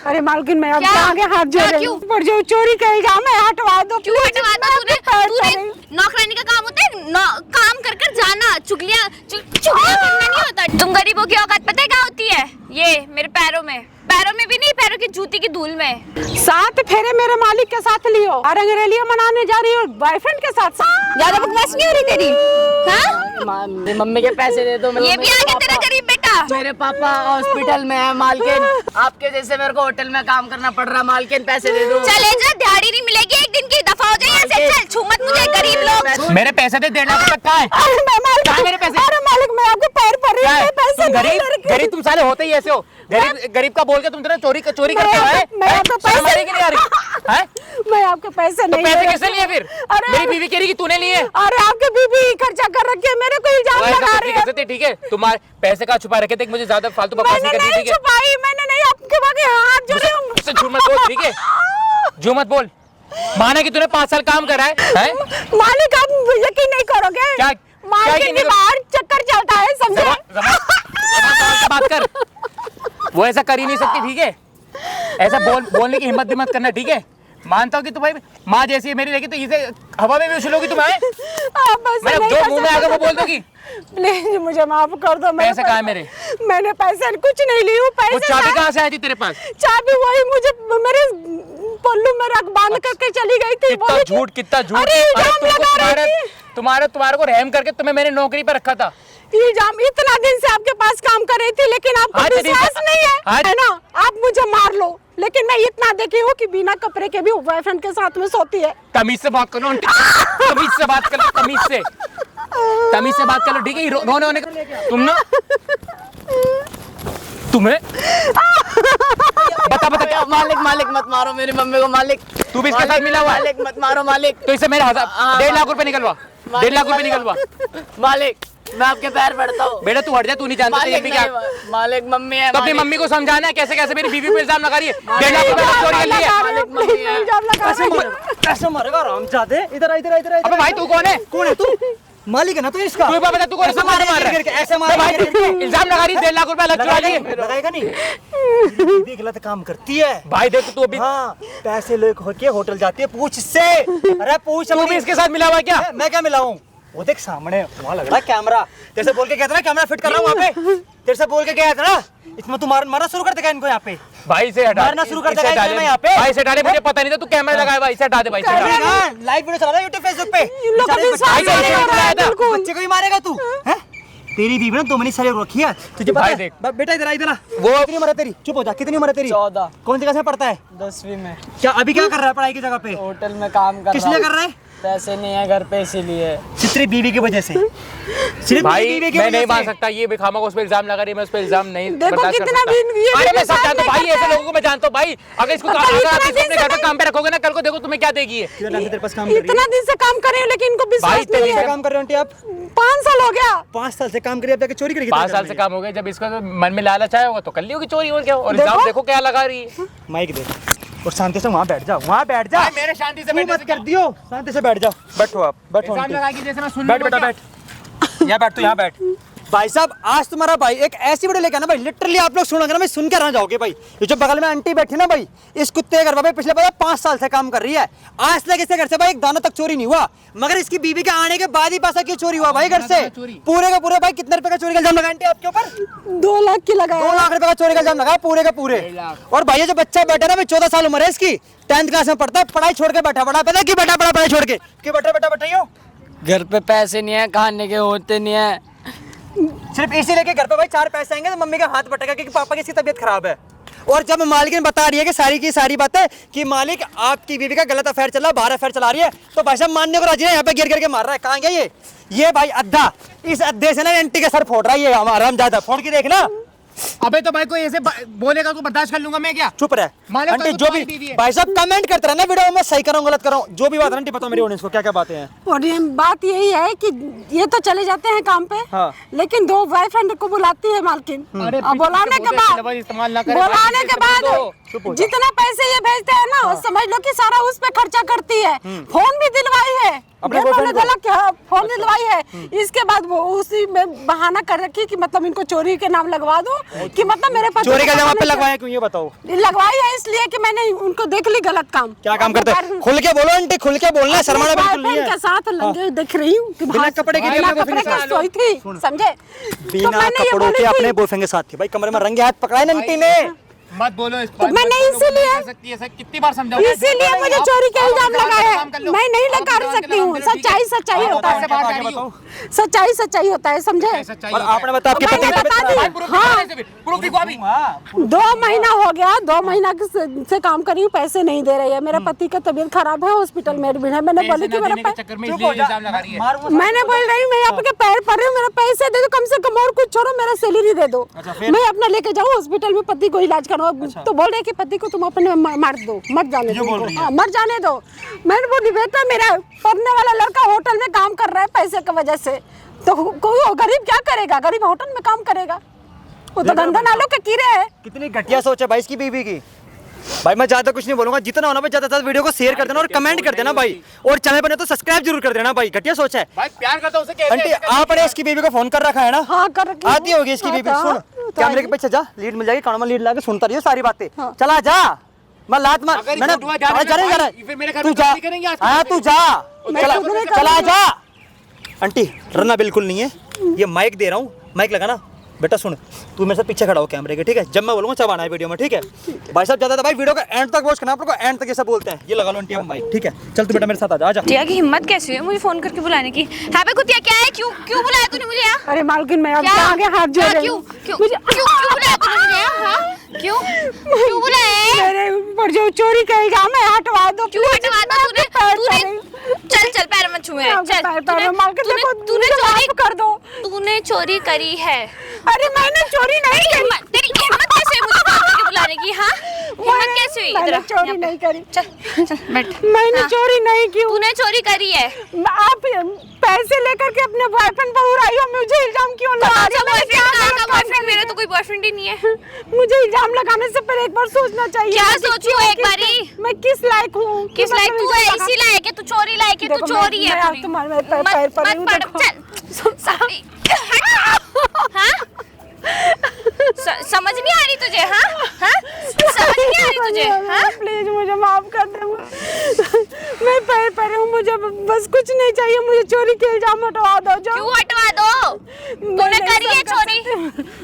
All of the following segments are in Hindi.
अरे मालकिन मैं आपके आगे हाथ जोड़ रही हूँ, पर जो चोरी करेगा मैं हटवा दो। क्यों हटवा दो? तूने नौकरानी का काम होता है काम कर कर जाना, चुगलियां करना नहीं होता। तुम गरीबों की औकात पता है क्या होती है? ये मेरे पैरों में भी नहीं, पैरों की जूती की धूल में। 7 फेरे मेरे मालिक के साथ लियो और अंग्रेलिया मनाने जा रही हो बॉयफ्रेंड के साथ। ज्यादा बकवास नहीं हो रही तेरी? मम्मी के पैसे दे दो। ये भी आ गया तेरा गरीब बेटा। मेरे पापा हॉस्पिटल में है मालकिन, आपके जैसे मेरे को होटल में काम करना पड़ रहा। मालकिन पैसे दे दो। चले जा, दिहाड़ी नहीं मिलेगी एक दिन की, दफा हो जाए यहाँ से। चल छू मत मुझे, गरीब लोग। मेरे पैसे दे, 1.5 लाख तक का है। अरे मेरे पैसे? अरे मालिक मैं आपके पैर पड़ रही हूँ, पैसे गरीब तुम साले होते ही ऐसे हो। गरीब का बोल के तुम चोरी करते हो। मैं आपके पैसे नहीं आ रही है? मैं आपके पैसे नहीं। पैसे किससे लिए फिर? मेरी बीवी कह रही कि तूने लिए। अरे आपके बीबी खर्चा कर रखी है, मेरे को इल्जाम लगा रही है। ठीक है, तुम्हारे पैसे का छुपा रखे थे, मुझे ज्यादा फालतू बकवास नहीं करनी। ठीक है, मैंने नहीं, आपके आगे हाथ जोड़े हूँ। उससे झूठ मत बोल, ठीक है? झूठ मत बोल। माना कि तूने 5 साल काम करा है? मालिक आप यकीन नहीं करोगे, क्या मार्केट के बाहर चक्कर चलता है, समझे? बात कर, वो ऐसा कर ही नहीं सकती, ठीक है? ऐसा बोलने की हिम्मत भी मत करना, ठीक है? मानता हूँ कि तुम्हारी माँ जैसी है मेरी, लेकिन तो इसे हवा में भी उछलोगी तुम्हें। मैं जो मुंह में आगे वो बोल दूंगी। प्लीज मुझे माफ कर दो। पैसे कहाँ है मेरे? मैंने पैसे कुछ नहीं ली हूँ। पैसे चाबी कहाँ से आई थी तेरे पास? चाबी वही मुझे मेरे पल्लू में रख बांध करके चली गई थी। कितना झूठ। अरे इल्जाम लगा रही थी। तुम्हारे को रहम करके तुम्हें मैंने नौकरी पर रखा था। इल्जाम, इतना दिन से आपके पास काम कर रही थी, लेकिन आपको विश्वास नहीं है ना? आप मुझे मार लो, लेकिन मैं इतना देखी हूँ कि बिना कपड़े के भी बॉयफ्रेंड के साथ में सोती है। तमीज से बात करो, तमीज से बात कर लो, तमीज से बात कर लो, ठीक है? रोने होने का तुम ना, तुम्हें बता मालिक मत मारो मेरी मम्मी को। मालिक तू भी इसके साथ मिला हुआ? मालिक मत मारो मालिक। तो इससे मेरे 1.5 लाख रुपए निकलवा। 1.5 लाख रुपए निकलवा। मालिक मैं आपके पैर पड़ता हूँ। बेटा तू हट जा, तू नहीं जानता क्या। मालिक मम्मी है। तो अपनी मम्मी को समझाना है कैसे मेरी बीवी पे इल्जाम लगा रही है। 1.5 लाख रुपए चोरी कर लिया। कैसे मारेगा रामजादे? इधर अबे भाई तू कौन है? तू? मालिक है ना तू इसका? तू बता तू कौन ऐसे मार रहा है? ऐसे मार भाई इल्जाम लगा रही है। 1.5 लाख रुपए अलग चुरा लिए। लगाएगा नहीं? भी गलत काम करती है भाई। देख तू अभी पैसे लेके होके होटल जाती है, पूछ इससे। अरे पूछ। तू भी इसके साथ मिला हुआ क्या? मैं क्या मिला हूँ? वो देख सामने वहाँ लग रहा है कैमरा। तेरे से बोल के गया था ना कैमरा फिट कर रहा हूँ वहाँ पे। तेरे से बोल के गया था ना, इसमें तू मारना शुरू कर देगा इनको यहाँ पे। भाई से हटा, मारना शुरू कर देगा यहाँ पे। भाई से हटा दे, मुझे पता नहीं था तू कैमरा लगाया। भाई से हटा दे, भाई से हटा दे। लाइव वीडियो चला रहा है यूट्यूब फेसबुक पे। बिल्कुल। बच्चे को ही मारेगा तू? तेरी बीवी ना 2 महीने सारी रखी है तुझे पता है? बेटा इधर आ। वो कितनी उम्र है तेरी? चुप हो जा। कितनी उम्र है तेरी? 14। कौन सी क्लास में पढ़ता है? 10वीं में। क्या अभी क्या कर रहा है पढ़ाई की जगह पे? होटल में काम कर रहा हूँ। किस लिए कर रहा है? पैसे नहीं है घर पे, इसीलिए। सिर्फ बीवी की वजह से। सिर्फ भाई बीवी की मैं वजह नहीं से। मान सकता। ये बेखामा को उस पे इल्जाम लगा रही है, मैं उस पे इल्जाम नहीं देखो बर्दाश्त कर कितना सकता। दिन ये अरे मैं सब साथ जानता हूँ भाई, में ऐसे लोगों को मैं जानता हूँ भाई। अगर इसको मतलब अगर इतना आप इसको दिन अपने से घर पे काम पे रखोगे ना, कल को देखो तुम्हें क्या देगी ये। तेरे पास काम कर रही है। इतना दिन से काम कर रहे हो, लेकिन इनको विश्वास भाई, नहीं है। काम कर रहे हो आंटी आप? 5 साल हो गया। 5 साल से काम करिए, अब जाके चोरी करेगी। 5 साल से काम हो गए। जब इसका मन में लालच आया होगा तो कर ली होगी चोरी। और क्या? और इल्जाम देखो क्या लगा रही है। माइक दे और शांति से वहाँ बैठ जाओ। वहाँ बैठ जा। मेरे शांति से तू मत कर दियो। शांति से बैठ जाओ। बैठो आप, बैठो इल्जाम आंटी। लगा के जैसे मैं सुन बैठ बेटा बैठ। यहाँ बैठ, तू यहाँ बैठ। भाई साहब आज तुम्हारा भाई एक ऐसी वीडियो लेकर ना भाई, लिटरली आप लोग सुनोगे ना भाई, सुन के रह जाओगे भाई। ये जो बगल में आंटी बैठी ना भाई, इस कुत्ते घर भाई पिछले 5 साल से काम कर रही है। आज तक इसके घर से भाई एक दाना तक चोरी नहीं हुआ, मगर इसकी बीवी के आने के बाद ही पैसा क्यों चोरी हुआ भाई घर से? पूरे का पूरे भाई कितने रुपए का चोरी का इल्जाम लगा आंटी आपके ऊपर? 2 लाख की लगा। 2 लाख रुपए का चोरी का इल्जाम लगा पूरे का पूरे। और भाई ये जो बच्चा बैठा ना भाई, 14 साल उम्र है इसकी, 10th क्लास में पढ़ता है, पढ़ाई छोड़ के बैठा। पता है क्यों बैठा? पढ़ाई छोड़ के क्यों बैठा? बताइयो। घर पे पैसे नहीं है, खाने के होते नहीं है। सिर्फ इसीलिए कि घर पे भाई 4 पैसे आएंगे तो मम्मी का हाथ बटेगा, क्योंकि पापा की इसकी तबीयत खराब है। और जब मालिक बता रही है कि सारी की सारी बातें कि मालिक आपकी बीवी का गलत अफेयर चला, बाहर अफेयर चला रही है, तो भाई साहब मानने को राजी है। यहाँ पे गिर के मार रहा है। कहाँ गया ये भाई अद्धा? इस अद्धे से ना आंटी का सर फोड़ रहा है ये हमारा। हम ज्यादा फोड़ के देखना। अबे तो भाई कोई ऐसे बोलेगा तो बर्दाश्त कर लूंगा मैं क्या? चुप रहे आंटी। जो भी भाई साहब कमेंट करते रहना वीडियो में, सही कर रहा हूँ गलत कर रहा हूँ, जो भी बात है आंटी बताओ मेरी ऑडियंस को क्या क्या बातें हैं। और ये बात यही है कि ये तो चले जाते हैं काम पे, हाँ। लेकिन 2 बॉयफ्रेंड को बुलाती है मालकिन। अरे बुलाने के बाद चुप हो जा। जितना पैसे ये भेजते हैं ना समझ लो कि सारा उस पे खर्चा करती है। फोन भी दिलवाई है अपने देखो boyfriend ना को? क्या फोन दिलवाई है। इसके बाद वो उसी में बहाना कर रखी कि मतलब इनको चोरी के नाम लगवा दो कि मतलब मेरे पति चोरी का को इल्जाम आप पे पता नहीं लगवाए क्यों, ये बताओ। लगवाई है इसलिए कि मैंने उनको देख ली गलत काम। क्या काम करते हैं? खुल के बोलो आंटी, खुल के बोलना है, शर्माना बिल्कुल नहीं बॉयफ्रेंड है। के साथ लंगे दिख रही हूँ कि बिना भाई- कपड़े के लिए बिना अपने कपड़े boyfriend के के सोई थी समझे। तो बिना मैंने ये कपड़ों बोली के थी- अपने बॉयफ्रेंड के साथ थे भाई, कमरे में रंगे हाथ पकड़ाए ना आंटी ने। मत बोलो इस तो मैंने इसीलिए- सकती है कितनी बार समझाओ। इसीलिए मुझे चोरी का इल्जाम लगाया है। मैं नहीं लगा सकती हूँ। सच्चाई सच्चाई होता है। सच्चाई सच्चाई होता है समझे। और आपने बताया आपके मैंने पति की बता तबीयत दी। खराब है। हाँ 2 महीना हो गया, 2 महीना से काम कर रही हूँ, पैसे नहीं दे रही है। मेरा पति का तबीयत खराब है, हॉस्पिटल में एडमिट है। मैंने बोली कि मेरा चक्कर में इसलिए इल्जाम लगा रही है। मैंने बोल रही हूँ मैं आपके पैर पड़ रही हूँ, मेरा पैसे दे दो कम से कम और कुछ छोड़ो, मेरा सैलरी दे दो। मैं अपना लेके जाऊँ हॉस्पिटल में पति को इलाज करवा। तो बोल रहे कि पति को तुम अपने मार दो, मत जाने दो उनको। हाँ, मर जाने दो। मैंने बोली बेटा मेरा पढ़ने वाला लड़का होटल में काम कर रहा है पैसे की वजह से, तो कोई गरीब क्या करेगा? गरीब होटल में काम करेगा, वो तो गंदा नालों के कीड़े है। कितनी घटिया सोच है भाई इसकी बीवी की। भाई मैं ज्यादा कुछ नहीं बोलूंगा, जितना होना भाई ज्यादा से ज्यादा वीडियो को शेयर कर देना और कमेंट कर देना भाई, और चैनल पर नहीं तो सब्सक्राइब जरूर कर देना भाई। घटिया सोच है भाई प्यार करता उसे कैसे आंटी। आपने इसकी बीवी को फोन कर रखा है ना? हाँ कर रखी हूँ। आती होगी इसकी बीवी। सुन कैमरे के पीछे जा, लीड मिल जाएगी, कानों में लीड लगा के सुनता रहियो सारी बातें। चला जा, मैं लात मार अगर मैंने फोटो जा रहा है जा रहा भाई, फिर मेरे घर तू में जा। गलती करेंगे आज के हाँ बाद। तू जा, मैं चला खुद नहीं चला करूंगी। जा। आंटी डरना बिल्कुल नहीं है, ये माइक दे रहा हूँ, माइक लगाना। बेटा सुन, तू मेरे साथ पीछे खड़ा हो कैमरे के, ठीक है? जब मैं बोलूंगा तब आना है वीडियो में, ठीक है? भाई साहब ज्यादा भाई वीडियो का एंड तक वॉच करना, आप लोग को एंड तक ऐसा बोलते हैं। ये लगा लो आंटी हम माइक, ठीक है? चल तू बेटा मेरे साथ आ जा। टिया की हिम्मत कैसी हुई मुझे फोन करके बुलाने की? हाँ बे कुतिया क्या है? क्यों क्यों बुलाया तूने मुझे यहाँ? अरे मालकिन मैं क्या? आपके आगे हाथ जोड़ क्या? रही क्यों हूँ। क्यों क्यों क्यों बुलाया तूने मुझे यहाँ? हाँ? क्यों क्यों बुलाया? मेरे ऊपर जो चोरी का इल्जाम है हटवा दो। क्यों हटवा दो? चल चल पैर मत छू मेरे, चल तूने चोरी कर दो। तूने चोरी करी है। अरे मैंने चोरी नहीं करी। तेरी हिम्मत कैसे हुई मुझे फोन करके बुलाने की? हाँ हिम्मत कैसे हुई? मैंने इधर आ, चोरी यहाँ पे। नहीं करी। चल बैठ। मैंने हाँ। चोरी नहीं की। तूने चोरी करी है। आप पैसे लेकर के अपने बॉयफ्रेंड पर उड़ाई हो, मुझे इल्जाम क्यों लगा रही हो? मैंने क्या बॉयफ्रेंड गलत बॉयफ्रेंड काम मेरा किया? तो कोई बॉयफ्रेंड ही नहीं है। मुझे इल्जाम लगाने से पहले एक बार सोचना चाहिए। क्या मैं सोचूं क्यों- एक बारी? मैं किस लायक हूँ? किस लायक तू है? इसी लायक है तू, चोरी लायक है तू, देखो, चोरी मैं है आज पूरी। तुम्हारे पैर पर हूँ, मत देखो। पड़ चल हाँ समझ नहीं आ रही तुझे? हाँ हाँ समझ नहीं आ रही तुझे? हाँ प्लीज मुझे माफ कर दे। मैं पैर पर हूँ, मुझे बस कुछ नहीं चाहिए, मुझे चोरी के इल्जाम हटवा दो। जो क्यों हटवा दो? तूने करी है चोरी?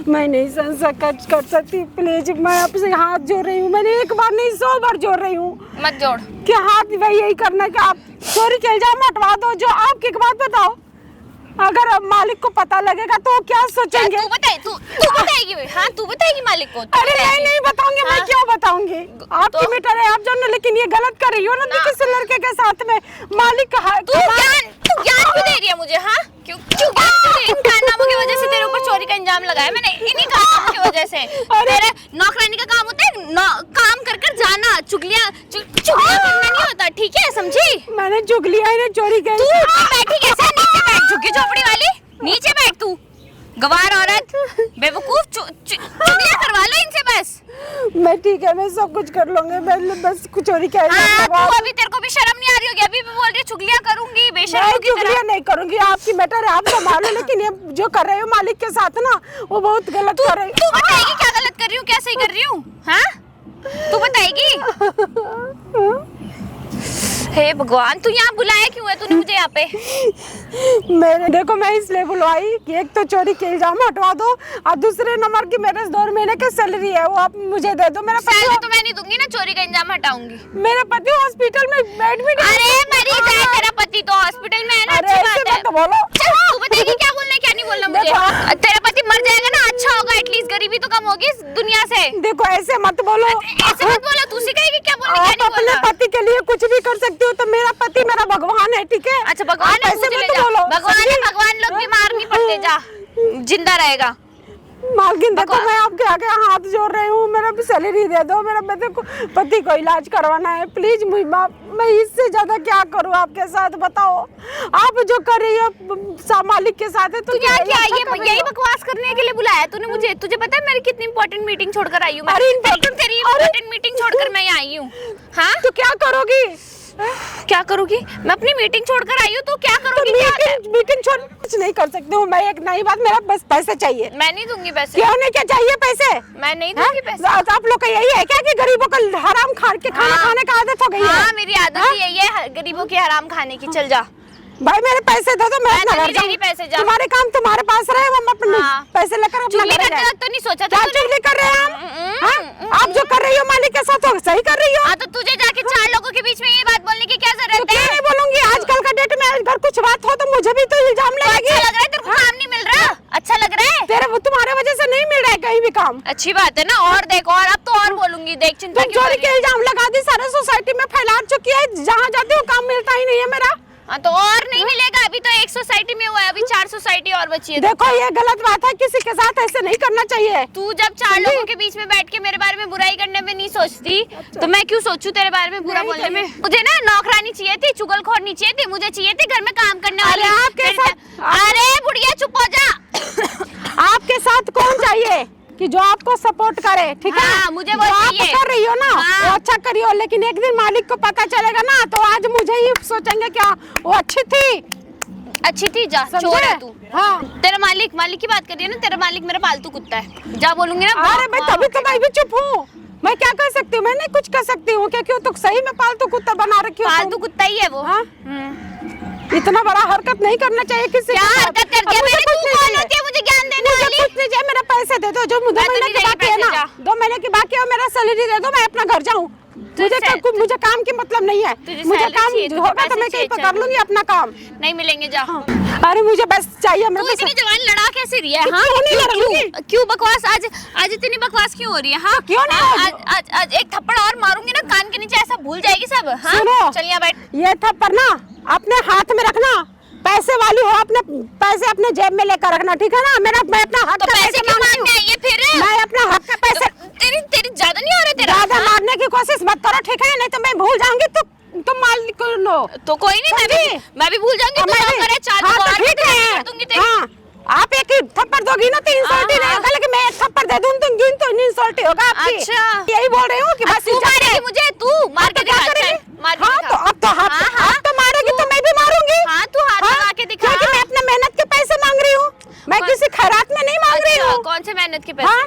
मैं नहीं सहन कर सकती, प्लीज मैं आपसे हाथ जोड़ रही हूँ। मैंने एक बार नहीं 100 बार जोड़ रही हूँ मत जोड़। कि हाथ भाई यही करना कि आप चोरी के इल्जाम हटवा दो। जो आपकी एक बात बताओ, अगर अब मालिक को पता लगेगा तो वो क्या सोचेंगे? तू बताए, तू बताएगी? हाँ तू बताएगी मालिक को? तू अरे बताएगी? नहीं बताऊंगी। मैं हाँ। क्यों बताऊंगी? आपकी मीटर है आप जानो, लेकिन ये गलत कर रही हो ना कि किसी लड़के के साथ में मालिक का तू ज्ञान क्यों दे रही है मुझे? हाँ क्यों क्यों ज्ञान क्यों दे रही है? इन कारनामों की वजह से तेरे ऊपर चोरी का इल्जाम लगाया मैंने, इन्हीं कारनामों की वजह से। तेरे नौकरानी का काम होता है काम कर कर जाना, चुगलियां करना नहीं होता, ठीक है? समझी? मैंने चुगलियां इन्हें चोरी तू की। बैठी कैसे? नीचे बैठ, झुग्गी झोपड़ी वाली, नीचे बैठ तू गवार औरत, बेवकूफ। चुगलियां करवा लो इनसे बस। मैं ठीक है, मैं सब कुछ कर लूंगी, मैं बस कुछ चोरी का इल्जाम हाँ लगा। तू अभी तेरे को भी शर्म नहीं आ रही होगी? अभी भी बोल रही है चुगलियां करूंगी मैं बेशर्मों की तरह। चुगलियां नहीं करूंगी, आपकी मैटर है आप संभालो। लेकिन ये जो कर रहे हो मालिक के साथ ना, वो बहुत गलत कर रहे तू बताएगी क्या गलत कर रही हूँ, क्या सही कर रही हूँ? हाँ तू बताएगी? हे भगवान, तू यहाँ बुलाया क्यों है तूने मुझे यहाँ पे? मैंने देखो मैं इसलिए बुलवाई कि एक तो चोरी के इल्जाम हटवा दो, और दूसरे नंबर की मेरे 2 महीने की सैलरी है वो आप मुझे दे दो। मेरा सैलरी पति तो मैं नहीं दूंगी ना, चोरी का इल्जाम हटाऊंगी। मेरा पति हॉस्पिटल में एडमिट है। अरे मरी जाए, तेरा पति तो हॉस्पिटल में है ना, अरे अच्छी ऐसे बात है। मत बोलो। चल, तू बताएगी क्या बोलना है क्या नहीं बोलना मुझे? तेरा पति मर जाएगा ना, अच्छा होगा, एटलीस्ट गरीबी तो कम होगी इस दुनिया से। देखो ऐसे मत बोलो। ऐसे मत बोलो, तू सिखाएगी क्या बोलना क्या आप नहीं अपने बोलना? पति के लिए कुछ भी कर सकती हो, तो मेरा पति मेरा भगवान है, ठीक है? अच्छा भगवान आप है, ऐसे मुझे ले मत जा। बोलो। भगवान है, भगवान लोग बीमार नहीं पड़ते, जा जिंदा रहेगा। मालकिन देखो मैं आपके आगे हाथ जोड़ रही हूँ, मेरा भी सैलरी दे दो, मेरा पति को इलाज करवाना है प्लीज। मैं इससे ज्यादा क्या करूँ आपके साथ बताओ। आप जो कर रही हो मालिक के साथ है तो क्या क्या यही बकवास करने के लिए बुलाया तूने मुझे? तुझे पता है मेरी कितनी इंपॉर्टेंट मीटिंग छोड़कर आई हूँ मैं? तेरी इंपॉर्टेंट मीटिंग छोड़कर मैं आई हूँ। हाँ तो क्या करोगी? क्या करूँगी? मैं अपनी मीटिंग छोड़कर आई हूँ तो क्या करूँगी? मीटिंग छोड़ कुछ नहीं कर सकती हूँ मैं। एक नई बात, मेरा बस पैसे चाहिए। मैं नहीं दूंगी पैसे। क्यों नहीं? क्या चाहिए पैसे? मैं नहीं दूंगी पैसे। आप लोग का यही है क्या कि गरीबों का हराम खा के खाना खाने का आदत हो गई है? हाँ मेरी आदत ही यही है, गरीबों की हराम खाने की। चल जा भाई, मेरे पैसे दो तो मैं अपना घर जाऊं। पैसे जा। तुम्हारे काम तुम्हारे पास रहे, हम अपने पैसे लेकर अपना घर जाएं। तो नहीं सोचा था क्या चुगली कर रहे हैं हम? आप जो कर रही हो मालिक के साथ सही कर रही हो। हाँ तो तुझे जाके 4 लोगों के बीच में ये बात बोलने की क्या जरूरत है? क्यों नहीं बोलूंगी? आजकल का डेट में अगर कुछ बात हो तो मुझे भी तो इल्जाम लगेगा। अच्छा लग रहा है तेरे को? काम नहीं मिल रहा? अच्छा लग रहा है? तेरे तुम्हारे वजह से नहीं मिल रहा है कहीं भी काम। अच्छी बात है ना। और देख, और अब तो और बोलूंगी, देख चिंता तुम चोरी के इल्जाम लगा दी, सारे सोसाइटी में फैला चुकी है। जहाँ जाती हूँ काम मिलता ही नहीं है मेरा। हाँ तो और नहीं मिलेगा? अभी तो 1 सोसाइटी में हुआ है, अभी 4 सोसाइटी और बची है। देखो ये गलत बात है, किसी के साथ ऐसे नहीं करना चाहिए। तू जब 4 लोगों के बीच में बैठ के मेरे बारे में बुराई करने में नहीं सोचती तो मैं क्यों सोचूं तेरे बारे में बुरा बोलने में? मुझे ना नौकरानी चाहिए थी, चुगलखोर नहीं चाहिए थी, मुझे चाहिए थी घर में काम करने वाली। आपके साथ अरे बुढ़िया चुप हो जा। आपके साथ कौन चाहिए कि जो आपको सपोर्ट करे? ठीक है हाँ, मुझे वो जो आप चाहिए। कर रही हो ना हाँ। वो अच्छा करियो, लेकिन एक दिन मालिक को पता चलेगा ना तो आज मुझे ही सोचेंगे क्या वो अच्छी थी। अच्छी थी? जा, समझे? चोर है तू। हाँ। तेरा मालिक की बात कर रही है ना? तेरा मालिक मेरा पालतू कुत्ता है। जा बोलूंगी ना। अरे भाई तभी तो मैं भी चुप हूँ। मैं क्या कर सकती हूँ? मैं नहीं कुछ कर सकती हूँ क्या? क्यों तो सही में पालतू कुत्ता बना रखी हो तुम। पालतू कुत्ता ही है वो। हाँ? इतना बड़ा हरकत नहीं करना चाहिए किसी क्या के साथ। हरकत कर दिया अब मुझे मैंने? कुछ तू नहीं कौन चाहिए। होती है मुझे ज्ञान देने मुझे वाली? कुछ नहीं चाहिए, मेरा पैसे दे दो। जो 2 मैं तो महीने नहीं की दे रही बाकी है पैसे, ना, जा। 2 महीने की बाकी है, मेरा सैलरी दे दो, मैं अपना घर जाऊँ। मुझे काम की मतलब नहीं है। तुझे मुझे salary काम चाहिए, तुझे होगा तो पैसे मैं कहीं चाहिए, कर लूंगी अपना काम। नहीं मिलेंगे, जा। अरे मुझे बस चाहिए। तू मैं इतनी जवान लड़ा कैसे रही है? हाँ क्यों नहीं लड़ूंगी? क्यों बकवास आज इतनी बकवास क्यों हो रही है? हाँ क्यों नहीं हाँ, होगी? आज एक थप्पड़ और मारूंगी ना कान के नीचे, ऐसा भूल जाएगी सब। हाँ सुनो, चल यहाँ बैठ। ये थप्पड़ ना अपने हाथ में रखना। पैसे वाली हो, अपने पैसे अपने जेब में लेकर रखना, ठीक है ना? मैं अपना हक तो का पैसे क्यों मांग रही मांगने हूँ। आई है फिर? मैं अपना हक का पैसे तेरी ज्यादा नहीं हो रहा तेरा? ज्यादा मारने की कोशिश मत करो, ठीक है? नहीं तो मैं भूल जाऊंगी तो तुम मालिक को नो। तो कोई नहीं, मैं भी भूल जाऊंगी। तू काम करे, 4 हाँ, तो और ठीक है। कर दूंगी तेरी। हाँ, आप एक ही थप्पड़ दोगी ना तो इंसल्ट ही हाँ, रहेगा, लेकिन मैं एक थप्पड़ दे दूं तो इंसल्ट ही होगा आपकी। अच्छा। यही बोल रही हूँ कि बस तू मारेगी मुझे? तू मार के क्या दिखा। करेगी? मार के हाँ दिखा। तो अब तो आप तो मारोगी तो मैं भी मारूंगी। हाँ तू हाथ लगा के दिखा। क्योंकि मैं अपने मेहनत के पैसे मांग रही हूँ, मैं किसी खैरात में नहीं मांग रही हूँ। कौन से मेहनत के पैसे? हाँ,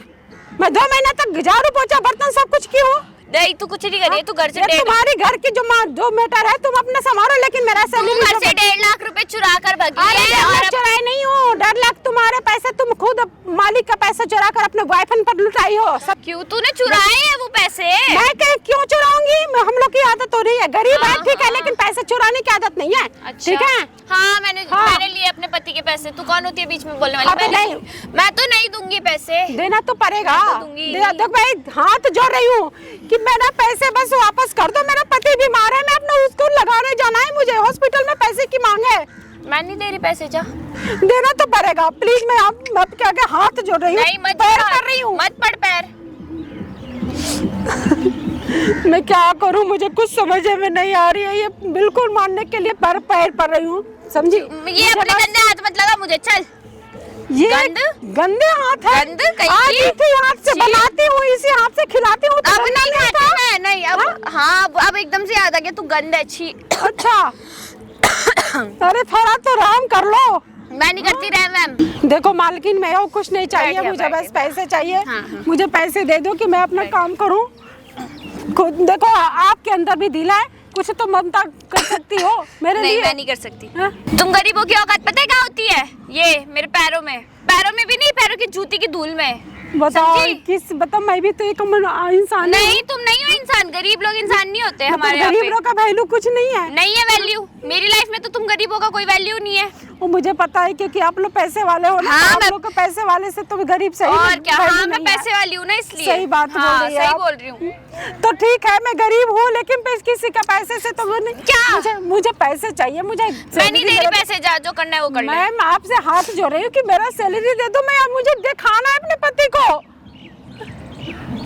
मैं 2 महीने तक झाड़ू पोछा बर्तन सब कुछ की हूँ। नहीं तू कुछ नहीं करी है, तू घर से ये तुम्हारी घर की जो मैटर है तुम अपने संभालो, लेकिन मेरा तू सैलरी घर से 1.5 लाख रुपए चुरा कर भगी है। और और चुराई नहीं हूँ। 1.5 लाख तुम्हारे पैसे, तुम खुद मालिक का पैसा चुरा कर अपने बॉयफ्रेंड पर लुटाई हो सब। क्यों तूने चुराए हैं वो पैसे? मैं क्यों चुराऊंगी? हम लोग की आदत हो रही है, गरीब है ठीक है, लेकिन पैसे चुराने की आदत नहीं है। अच्छा। ठीक है? हाँ मैंने हाँ। लिए अपने पति के पैसे। तू कौन होती है बीच में बोलने वाली? अबे नहीं। मैं तो नहीं दूंगी पैसे। देना तो पड़ेगा। मैं तो दूंगी। देख भाई, हाथ जोड़ रही हूँ कि मेरा पैसे बस वापस कर दो। मेरा पति बीमार है, मैं अपना उसको लगाने जाना है, मुझे हॉस्पिटल में पैसे की मांग है। मैं नहीं दे रही पैसे, जा। देना तो पड़ेगा प्लीज। मैं आप क्या क्या हाथ जोड़ रही हूँ, नहीं मत पैर जोड़, कर रही हूँ। मत पड़ पैर। मैं क्या करूं, मुझे कुछ समझ में नहीं आ रही है। ये बिल्कुल मानने के लिए पैर पड़ रही हूँ, समझी? ये अपने गंदे हाथ मत लगा मुझे, चल। ये गंदे हाथ है। गंद कहीं आज की? इसी हाथ से बनाती हूँ, इसी हाथ से खिलाती हूँ। अब नहीं खाती मैं, नहीं अब। हाँ अब एकदम से याद आ गया, तू गंद है, छी। अच्छा। अरे थोड़ा तो आराम कर लो। मैं नहीं करती रह मैम। देखो मालकिन, मैं और कुछ नहीं चाहिए, बैठिए, मुझे बस बैठिए। पैसे चाहिए। हाँ। मुझे पैसे दे दो कि मैं अपना काम करूं। खुद देखो, आपके अंदर भी दिल है, कुछ तो ममता कर सकती हो मेरे नहीं लिए। मैं नहीं कर सकती। हाँ? तुम गरीबों की औकात पता है क्या होती है? ये मेरे पैरों में भी नहीं, पैरों की जूती की धूल में। बताओ समझी? बताओ, मैं भी तो एक इंसान नहीं तुम नहीं हो इंसान, गरीब लोग इंसान नहीं होते हमारे यहाँ गरीब पे। लोग का वैल्यू कुछ नहीं है। नहीं है वैल्यू, मेरी लाइफ में तो तुम गरीबों का कोई वैल्यू नहीं है। वो मुझे पता है क्योंकि आप लोग पैसे वाले हो ना, हाँ, आप लोग को पैसे वाले से तो गरीब सही और क्या, value हाँ मैं नहीं है। पैसे वाली हूँ ना इसलिए। सही बात बोल हाँ, रही है सही आप। बोल रही हूँ। तो ठीक है, मैं गरीब हूँ लेकिन किसी का पैसे से तो वो नहीं। क्या? मुझे पैसे चाहिए, मुझे मैं नहीं दे रही पैसे, जा जो करना है वो कर ले। मैम आपसे हाथ जोड़ रही हूँ कि मेरा सैलरी दे दो, मैं अब मुझे दिखाना है अपने पति को,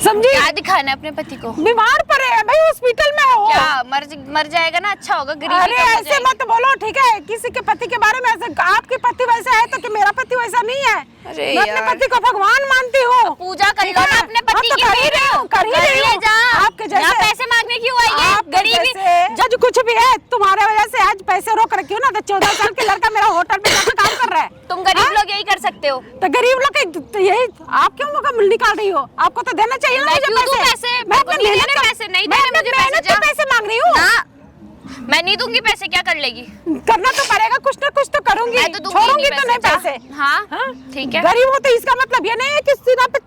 समझी? क्या दिखाना है अपने पति को? बीमार पड़े हैं भाई, हॉस्पिटल में हो। क्या मर जाएगा ना, अच्छा होगा, गरीबी अरे कम हो ऐसे जाएगी। मत बोलो, ठीक है? किसी के पति के बारे में ऐसे, आपके पति वैसा है तो कि मेरा पति वैसा नहीं है। अरे मैं अपने यार। पति को भगवान मानती हूँ। पूजा कर ठीक लो है? ना अपने पति हाँ, तो की, कर ही रही हूँ, कर ही कर रही ले हूँ। जा। आपके जैसे यहाँ पैसे मांगने क्यों आई है? आपके गरीबी जैसे जज कुछ भी है, तुम्हारे वजह से आज पैसे रोक रखी हूँ ना, तो 14 साल के लड़का मेरा होटल में जाकर काम कर रहा है। तुम गरीब लोग यही कर सकते हो। तो गरीब लोग तो यही, आप क्यों मौका निकाल रही हो? आपको तो देना चाहिए ना मैं मुझे क्यों दूं पैसे? मैं मेरे को अपनी नहीं मेहनत देने का- पैसे, नहीं मैं देने अपनी मुझे मेहनत पैसे, के पैसे मांग रही हूँ। ना, मैं नहीं दूंगी पैसे, क्या कर लेगी? करना तो पड़ेगा, कुछ ना कुछ तो करूंगी, मैं तो दूंगी छोड़ूंगी नहीं तो नहीं पैसे, पैसे। जा। हाँ, ठीक है। गरीब हो तो इसका मतलब ये नहीं है कि सीना पे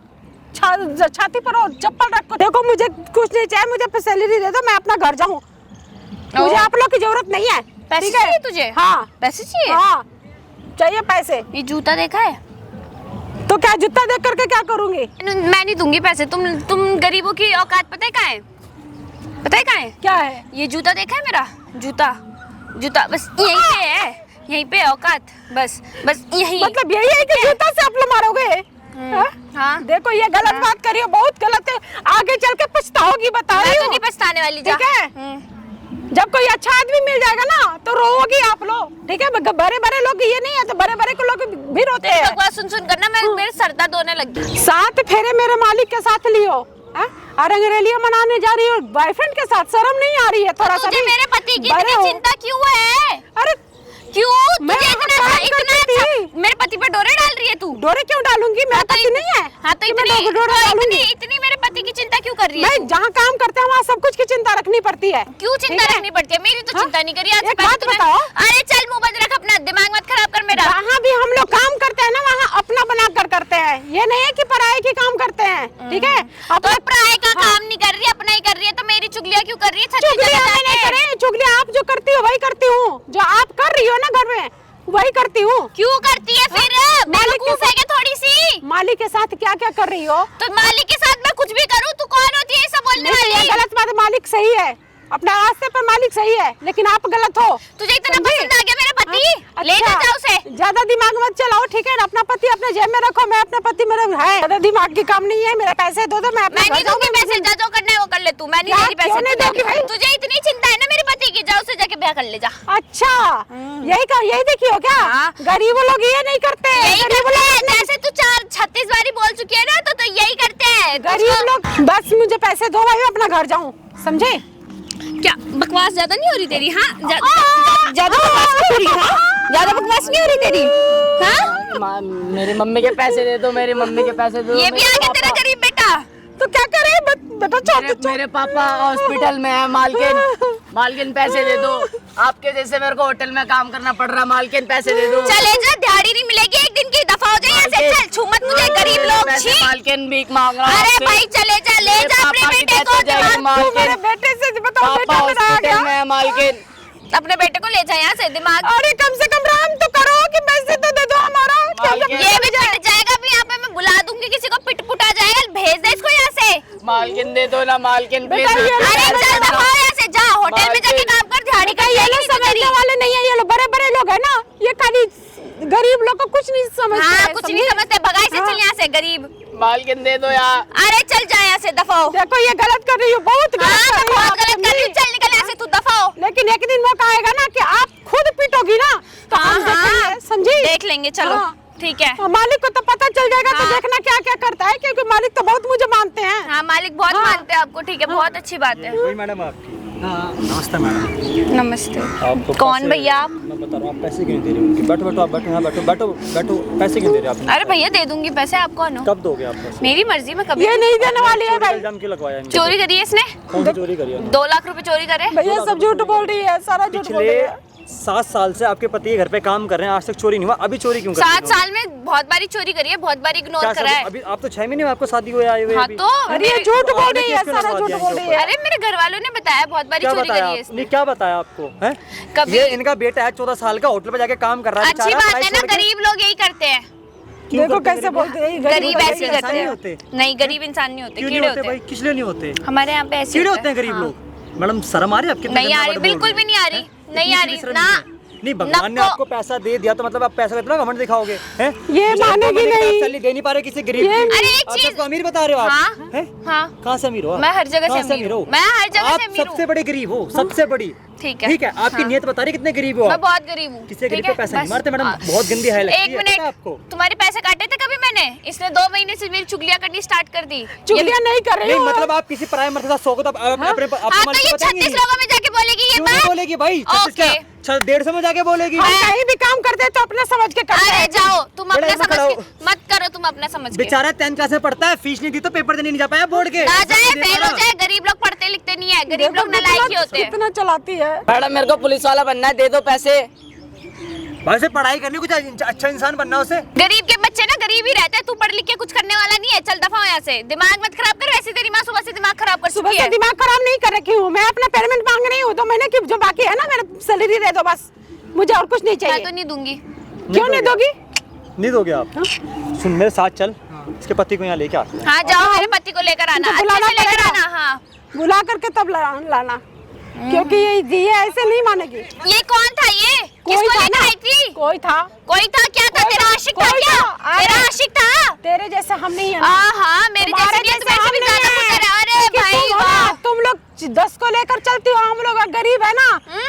छाती पर और चप्पल रखो। देखो मुझे कुछ नहीं चाहिए, मुझे सैलरी दे दो, मैं अपना घर जाऊँ। मुझे आप लोग की जरूरत नहीं है। पैसे ठीक है? चाहिए तुझे? हाँ पैसे चाहिए? हाँ चाहिए पैसे। ये जूता देखा है? तो क्या जूता देख करके क्या करूंगी? मैं नहीं दूंगी पैसे। तुम गरीबों की औकात पता है कहाँ है? पता है कहाँ है? क्या है? ये जूता देखा है मेरा? जूता बस यहीं पे है, यहीं पे औकात, बस यहीं। मतलब यही है कि जूता से आप लोग मारोगे? हाँ? हाँ। देखो ये गलत बात करी हो, बहुत गलत है, आगे चल के पछताओगी, बता मैं रही तो हूँ। नहीं पछताने वाली, जा। ठीक है? जब कोई अच्छा आदमी मिल जाएगा ना तो रोओगी आप लोग, ठीक है? बड़े बड़े लोग ये नहीं है तो बड़े बड़े को लोग भी रोते तेरी हैं। बकवास सुन करना मेरे सर दर्द होने लग गया। 7 फेरे मेरे मालिक के साथ लियो, हाँ? और अंग्रेलियां मनाने जा रही हो बॉयफ्रेंड के साथ, शर्म नहीं आ रही है थोड़ा सा तुझे भी? मेरे पति की बड़े इतनी हो। चिंता क्यों है? अरे क्यों मैं तुझे वहाँ इतना काम करती थी। मेरे पति पे डोरे डाल रही है तू? डोरे क्यों डालूंगी? मेरा पति नहीं है। हाँ तो कि मैं इतनी डोरे डालूंगी? इतनी मेरे पति की चिंता क्यों कर रही है? मैं जहाँ काम करते हैं वहाँ सब कुछ की चिंता रखनी पड़ती है। क्यों ठीक चिंता है? रखनी पड़ती है? मेरी तो हाँ? चिंता नहीं करी आज से एक पहले बात तूने। बताओ। अरे चल मुंह बंद रख अपना, दिमाग मत खराब कर मेरा। जहाँ भी हम लोग काम करते हैं ना वहाँ अपना बना कर करते हैं, ये नहीं है कि पराये की काम करते हैं, ठीक है? तो अपना पराये का हाँ। काम नहीं कर रही, अपना ही कर रही है, तो मेरी चुगलियां क्यों कर रही है? छत पे चुगलियाँ जाके? मैं नहीं करे, चुगलियाँ आप जो करती हो वही करती हूँ, जो आप कर रही हो ना घर में वही करती हूँ। क्यों करती है फिर? मालिक के बेवकूफ है क्या थोड़ी सी? मालिक के साथ क्या क्या कर रही हो? तो मालिक के साथ मैं कुछ भी करूँ, तू कौन होती है ये सब बोलने नहीं, ये वाली? गलत बात है, मालिक सही है, अपने रास्ते पर मालिक सही है, लेकिन आप गलत हो। तुझे इतना समझी? पसंद आ गया मेरा पति? हाँ, ले अच्छा, जा उसे। ज्यादा दिमाग मत चलाओ, ठीक है ना? अपना पति अपने जेब में रखो, मैं अपने पति मेरा है, ज्यादा दिमाग की काम नहीं है, मेरे पैसे दो, मैं अपने मैं घर नहीं दूंगी जाऊंगी, पैसे, जा जो करना है वो कर ले तू। मैं नहीं क्या? दे रही पैसे। क्यों नहीं दोगी भाई? तुझे इतनी चिंता है ना मेरे पति की, जा उसे जाके ब्याह कर ले जा। अच्छा यही देखियो क्या? हाँ। गरीब लोग ये नहीं करते, यही गरीब करते लोग हैं, जैसे तू 36 बारी बोल चुकी है ना, तो यही करते हैं। गरीब लोग बस मुझे पैसे दो भाई, मैं अपना घर जाऊं, समझे? क्या बकवास ज्यादा नहीं हो रही तेरी? हाँ ज्यादा बकवास नहीं हो रही? हाँ ज्यादा बकवास नहीं हो रही तेरी? हाँ मेरी मम्मी के पैसे दे दो, मेरी मम्मी के पैसे दे दो। ये भी आ गया तेरा गरीब बेटा। तो क्या करे बेटा? मेरे पापा हॉस्पिटल में है, मालकिन पैसे दे दो। आपके जैसे मेरे को होटल में काम करना पड़ रहा, मालकिन पैसे दे दो। चले जा, दिहाड़ी नहीं मिलेगी एक दिन की, दफा हो जाए यहाँ से। चल छू मत मुझे, गरीब लोग। छी। मालकिन भीख मांग रहा अरे आपसे। भाई चले जा, ले मेरे जा अपने पापा की बेटे death को। हो जाएगी, दिमाग- तू मेरे मालकिन बेटे से बताओ, पापा बेटा मेरा आ हॉस्पिटल गया। में है, मालकिन अपने बेटे को ले जा यहाँ से। दिमाग अरे कम से कम राम तो करो कि पैसे तो दे दो हमारा। मालकिन- ये भी पिट जाएगा भी यहाँ पे, मैं बुला दूंगी किसी को, पिट पुटा जाएगा। भेज दे इसको यहाँ से। मालकिन दे दो ना, मालकिन प्लीज। बेटा, ये अरे चल दफा हो यहाँ से, जा होटल में जाके काम कर, दिहाड़ी का। ये लोग समझने वाले नहीं है, ये लोग बड़े बड़े लोग है ना, ये खाली गरीब लोग को कुछ नहीं समझते हाँ हैं, कुछ नहीं समझे? समझते, भगाई से हाँ। चल यहाँ से गरीब। मालकिन दे दो यार। अरे चल जा यहाँ से, दफा हो। देखो ये गलत कर रही हो, बहुत गलत हाँ कर मैं रही हो बहुत आप, गलत कर रही हूँ, समझी? चल निकल यहाँ से, तू दफा हो। लेकिन एक दिन मौका आएगा ना कि आप खुद पिटोगी ना, तो हम देखेंगे, समझी? देख लेंगे, चलो हाँ। ठीक है। हाँ, मालिक को तो पता चल जाएगा, तो हाँ। देखना क्या क्या करता है, क्योंकि मालिक तो बहुत मुझे मानते हैं। हाँ मालिक बहुत हाँ। मानते हैं आपको, ठीक है, बहुत अच्छी बात है। वही मैडम आपकी। नमस्ते मैडम। नमस्ते। आपको कौन पैसे- भैया आप? मैं बता रहा हूँ, आप पैसे क्यों नहीं दे रहे उनके? बैठो बैठो, आप बैठो, यहाँ बैठो बैठो बैठो। पैसे क्यों दे रहे आप? अरे भैया दे दूंगी पैसे, आप कौन हो? कब दोगे आप पैसे? मेरी मर्जी में कभी। ये नहीं देने वाली है चोरी का भाई। इल्जाम क्यों लगवाया इनके? चोरी करी है इसने? कौन सी चोरी करी है? 2 लाख रुपए चोरी करे। भैया सब झूठ बोल रही है, सारा झूठ बोल रही पिछले है। 7 साल से आपके पति घर पे काम कर रहे हैं, आज तक चोरी नहीं हुआ, अभी चोरी क्यों कर रहे 7 साल में बहुत बारी चोरी करी है, बहुत बारी इग्नोर करा है। अभी आप तो 6 महीने में आपको शादी हुए आए हुए हाँ अभी। तो अरे ये झूठ बोल रही है, सारा झूठ बोल रही है। अरे मेरे घर वालों ने बताया बहुत बारी क्या चोरी बताया करी है इसने। क्या बताया आपको हैं? कभी- ये इनका बेटा है 14 साल का, होटल पे जाके काम कर रहा है। अच्छी बेचारा, बात पढ़ाई है ना, छोड़ के- गरीब लोग यही करते हैं। क्यों देखो करते हैं कैसे बोलते हैं, गरीब ऐसे इंसान करते नहीं हैं। होते? नहीं, गरीब इंसान नहीं होते, क्यों नहीं कीड़े होते होते भाई? हैं। किस लिए नहीं होते? हमारे यहाँ पे ऐसे कीड़े होता होते हैं गरीब हाँ। लोग। मैडम शर्म आ रही है आपकी? नहीं आ रही, बिल्कुल भी नहीं आ रही, नहीं आ रही ना। नहीं, भगवान ने नक्को- आपको पैसा दे दिया तो मतलब आप पैसा कितना घमंड दिखाओगे हैं? ये जिसको मानेगी मैंने नहीं। सैलरी दे नहीं पा रहे किसी गरीब की। अरे एक आप चीज- उसको अमीर बता रहे हो आप हाँ, हैं? हाँ। कहाँ से अमीर हो आप? मैं हर जगह कहाँ से अमीर हूँ। मैं हर जगह से आप अमीर हूँ। सबसे बड़े गरीब हो, सबसे बड़ी। ठीक है। ठीक है, आपकी हाँ। नीयत बता रही कितने गरीब हो मैं आप। बहुत गरीब हूँ। किसी गरीब ठीक पे है? पैसे नहीं बस। मारते मैडम, हाँ। बहुत गंदी है लगती एक है, पता है मिनट, आपको? तुम्हारे पैसे काटे थे कभी मैंने? इसने 2 महीने से मेरी चुगलियां करनी स्टार्ट कर दी। चुगलियां नहीं कर रही नहीं हूँ। मतलब आप किसी पराये मर्द के साथ सोओगे तो अपने हाँ अपने तो मालिक ये को बताएंगे 36 नहीं? लोगों में जाके बोलेगी ये क्यों नहीं बात? बोलेगी भाई? 36 क्या? ओके। 150 में जाके बोलेगी। हम कहीं भी काम करते हैं तो अपना समझ के करते अरे हैं। जाओ, तुम बड़े अपना में समझ खड़ा के हो। मत करो, तुम अपना समझ के। बेचारा 10th क्लास में पढ़ता है, फीस नहीं दी तो पेपर देने नहीं जा पाया बोर्ड के। ना जाए, दे फेल पा हो रहा। जाए। गरीब लोग पढ़ते लिखते नहीं है, गरीब देखो लोग नालायक ही होते हैं। कितना चलाती है। मैडम मेरे को पुलिस वाला बनना है, दे दो पैसे। भाई से पढ़ाई करनी, कुछ अच्छा इंसान बनना उसे। गरीब के बच्चे ना गरीब ही रहते हैं, तू पढ़ लिख के कुछ करने वाला नहीं है। चल दफा हो यहाँ से, दिमाग मत खराब कर। वैसे तेरी माँ सुबह से दिमाग खराब कर सुबह चुकी से है। दिमाग खराब नहीं कर रखी हूँ मैं, अपना पेमेंट मांग रही हूँ तो मैंने कि जो बाकी है ना मेरा सैलरी दे दो बस, मुझे और कुछ नहीं मैं चाहिए। तो नहीं दूंगी। क्यों नहीं दोगी? नहीं दोगे आप? सुन मेरे साथ चल, इसके पति को यहाँ लेके आ। हाँ जाओ, मेरे पति को लेकर आना, तुमको अच्छे बुलाना से लेकर पड़ेगा। आना। हाँ, बुला करके तब लाना, क्योंकि ये ऐसे नहीं मानेगी। ये कौन था? ये किसको था लेकर ना? आई थी? कोई था, कोई था? क्या था? कोई तेरा था, आशिक था कोई क्या? था। तेरा आशिक था? तेरे जैसे हम नहीं है ना। हाँ, मेरे तुम्हारे जैसे नहीं है, जैसे तुम्हारे से हम भी नहीं ज्यादा है। पुत्र है। अरे कि भाई तुम हो ना, वाह। तुम लोग 10 को लेकर चलती हो, हम लोग गरीब है ना,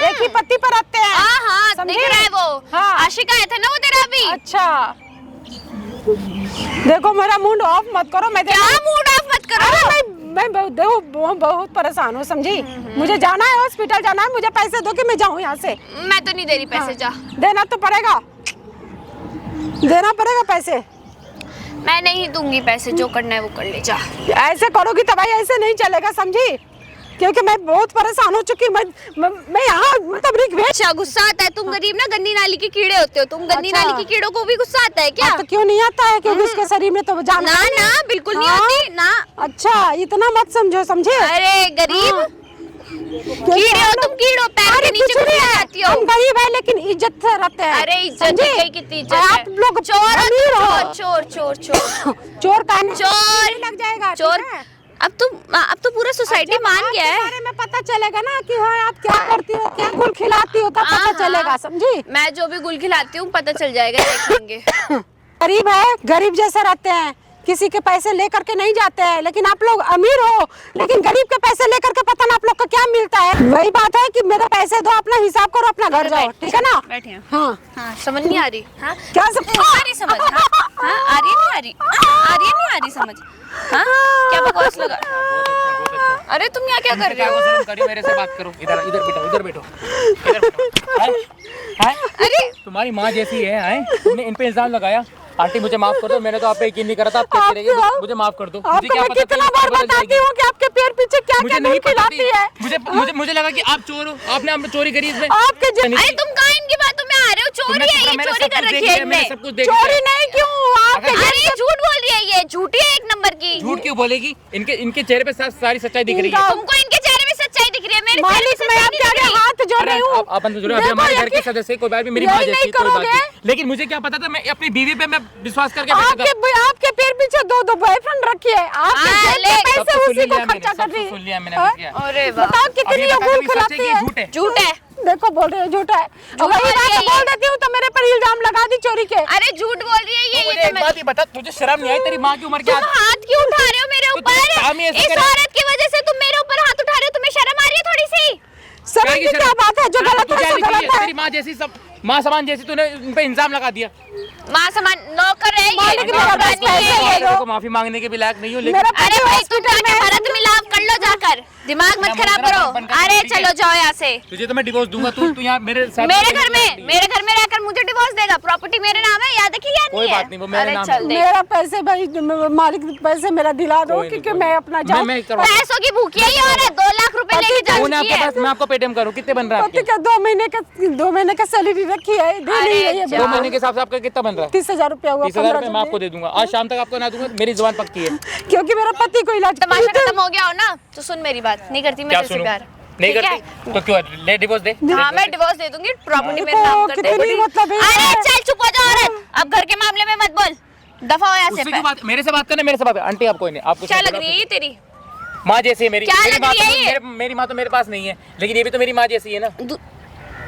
एक ही पति पर रहते हैं। हाँ हाँ, समझे? दिख रहा है वो। हाँ। आशिक आया था ना वो तेरा अभी। अच्छा देखो मेरा मूड ऑफ मत करो। मैं क्या मूड ऑफ मत करो? अरे मैं बहुत परेशान हूँ, समझी? मुझे जाना है, हॉस्पिटल जाना है, मुझे पैसे दो कि मैं जाऊँ यहाँ से। मैं तो नहीं दे रही पैसे, जा। देना तो पड़ेगा, देना पड़ेगा पैसे। मैं नहीं दूंगी पैसे, जो करना है वो कर ले, जा। ऐसे करोगी तो भाई ऐसे नहीं चलेगा, समझी? क्योंकि मैं बहुत परेशान हो चुकी। मैं यहाँ मतलब अच्छा, गुस्सा आता है? तुम गरीब ना गंदी नाली के कीड़े होते हो, तुम गंदी अच्छा। नाली के कीड़ों को भी गुस्सा आता है क्या? तो क्यों नहीं आता है? क्योंकि उसके शरीर में तो जान ना ना, बिल्कुल नहीं हाँ? आती ना। अच्छा इतना मत समझो, समझे? अरे गरीब हाँ। कीड़े हो तुम, कीड़ो पैर के नीचे घुस जाती हो। हम गरीब है लेकिन इज्जत से रहते हैं। अरे इज्जत समझे? है, कितनी इज्जत है। आप लोग चोर हो अमीर तुम, हो। चोर चोर चोर चोर का चोर लग जाएगा, चोर। ठीक है? अब तो पूरा सोसाइटी जब मान आपके गया है। बारे में पता चलेगा ना कि हाँ आप क्या करती हो, क्या गुल खिलाती हो, तब पता हाँ, चलेगा, समझी? मैं जो भी गुल खिलाती हूँ पता चल जाएगा, देखेंगे। गरीब है, गरीब जैसे रहते हैं, किसी के पैसे लेकर के नहीं जाते हैं। लेकिन आप लोग अमीर हो, लेकिन गरीब के पैसे लेकर के पता ना आप लोग को क्या मिलता है। वही बात है कि मेरे पैसे दो, अपना हिसाब करो, अपना घर जाओ, ठीक है ना? बैठे हैं। हाँ हाँ, समझ नहीं आ रही? हाँ, क्या आ रही समझ? हाँ, हाँ, आ रही नहीं आ रही? आ रही नहीं आ रही समझ? हाँ, क्या बकवास लगा? अरे तुम यहाँ क्या कर रहे हो? शर्म करियो, मेरे से बात करो। इधर इधर बैठो, इधर बैठो, इधर बैठो। हैं? अरे तुम्हारी माँ जैसी है, हैं? तुमने इन पे इल्जाम लगाया। आंटी मुझे माफ कर दो, मैंने तो आप पे यकीन नहीं करा था। आप कहती रहिए, मुझे माफ कर दो। मुझे आपको क्या मैं पता था कितना ये बार बदल बताती जाएगी। हूँ कि आपके पैर पीछे क्या मुझे क्या नहीं गुल पता खिलाती थी। है। मुझे लगा कि आप चोर हो, आपने चोरी करी इसमें। आपके अरे तुम कहाँ इनकी बातों में आ रहे हो? चोरी है ये, चोरी कर रखी है इनने। सब कुछ देख चोरी नहीं क्यों? आपके अरे ये झूठ बोल रही है, ये झूठी है एक नंबर की। झूठ क्यों बोलेगी? इनके चेहरे पे सारी सच्चाई दिख रही है। तुमको इनके चेहरे में सच्चाई दिख रही है, मेरे चेहरे मालिक में मैं सच्चाई आपके नहीं दिख आगे रही। हाथ जोड़ रही हूँ। आप अपन तो जुड़े, अभी हमारे घर के सदस्य कोई बात भी मेरी माँ यही जैसी नहीं कोई बात करोगे? नहीं। लेकिन मुझे क्या पता था, मैं अपनी बीवी पे मैं विश्वास करके बैठा था। आपके पैर पीछे दो बॉयफ्रेंड रखी है, आपके हाँ, जेब के सब पैसे कुछ उसी सुन को लिया मैंने, खर्चा सब कर कुछ रही सुन लिया मैंने, हाँ? बस क्या? अरे वाह, बताओ अभी कितनी बता गुल कभी सच है खिलाती कि है। झूठ है? झूठ है। देखो बोल रहे हो झूठा है। झूठ वही बोल बात रही है बोल ये। देती हूँ तो मेरे पर इल्जाम लगा दी चोरी के। अरे झूठ बोल रही है ये मुझे तो एक बात ही बता, तुझे शर्म नहीं आई? तेरी माँ की उम्र क्या? तुम हाथ क्यों उठा रहे हो मेरे तो तुम काम ही ऊपर? ऐसे इस करे। औरत की वजह से तुम मेरे ऊपर हाथ उठा रहे हो, तुम्हें शर्म आ रही है थोड़ी सी? शर्म की क्या बात है? जो गलत है सो गलत है। तेरी माँ जैसी, सब माँ समान जैसी, तूने उन पे इल्जाम लगा दिया। माँ समान नौकर है ये, मालिक मेरा नौकरानी बस पैसे है ये। दे दो। को माफी मांगने के भी लायक नहीं हो, लेकिन मेरा अरे पति भाई तुम हॉस्पिटल जाके में भरत मिलाप कर लो जाकर, दिमाग मत खराब करो। अरे चलो जाओ यहाँ से। तुझे तो मैं डिवोर्स दूंगा। तू यहाँ मेरे साथ मेरे घर में रहकर मुझे डिवोर्स देगा? प्रॉपर्टी मेरे नाम है, याद है कि याद कोई नहीं है? बात नहीं, वो मेरे अरे नाम चल है। दे। मेरा पैसे भाई मालिक पैसे मेरा दिला दो कोई नहीं, क्योंकि कोई मैं नहीं। अपना जाऊँ। मैं करवा- पैसों की भूखी है ये औरत, 2 लाख रुपए लेके जा तूने है आपके पास? मैं आपको पेटीएम करूँ, कितने बन रहा है पति आपके? का 2 महीने का सैलरी रखी है, दे नहीं रही है। 2 महीने के हिसाब से आपका कितना बन रहा है? 30,000 रुपया हुआ। 30,000 रुपये मैं आपको दे दूंगा। आज शाम तक आपको ना दूंगा, मेरी जुबान पक्की है। क्योंकि मेरा पति को इलाज तमाशा खत्म हो गया हो ना, तो सुन मेरी बात, नहीं करती मैं क्या तेरे से सुनूं? प्यार। नहीं ठीक है? करती तो क्यों ले डिवोर्स दे? हाँ मैं डिवोर्स दे दूंगी, प्रॉपर्टी मेरे देखो, नाम कर दे। कितनी मतलब है। अरे चल चुप हो जा औरत, अब घर के मामले में मत बोल, दफा हो यहाँ उससे से। क्यों बात, मेरे से बात करना, मेरे से बात। आंटी आप कोई नहीं, आपको क्या लग रही है ये तेरी? माँ जैसी है मेरी। क्या मेरी लग माँ रही है ये? तो मेरी माँ तो मेरे पास नहीं है, लेकिन ये भी तो मेरी माँ जैसी है ना। दू-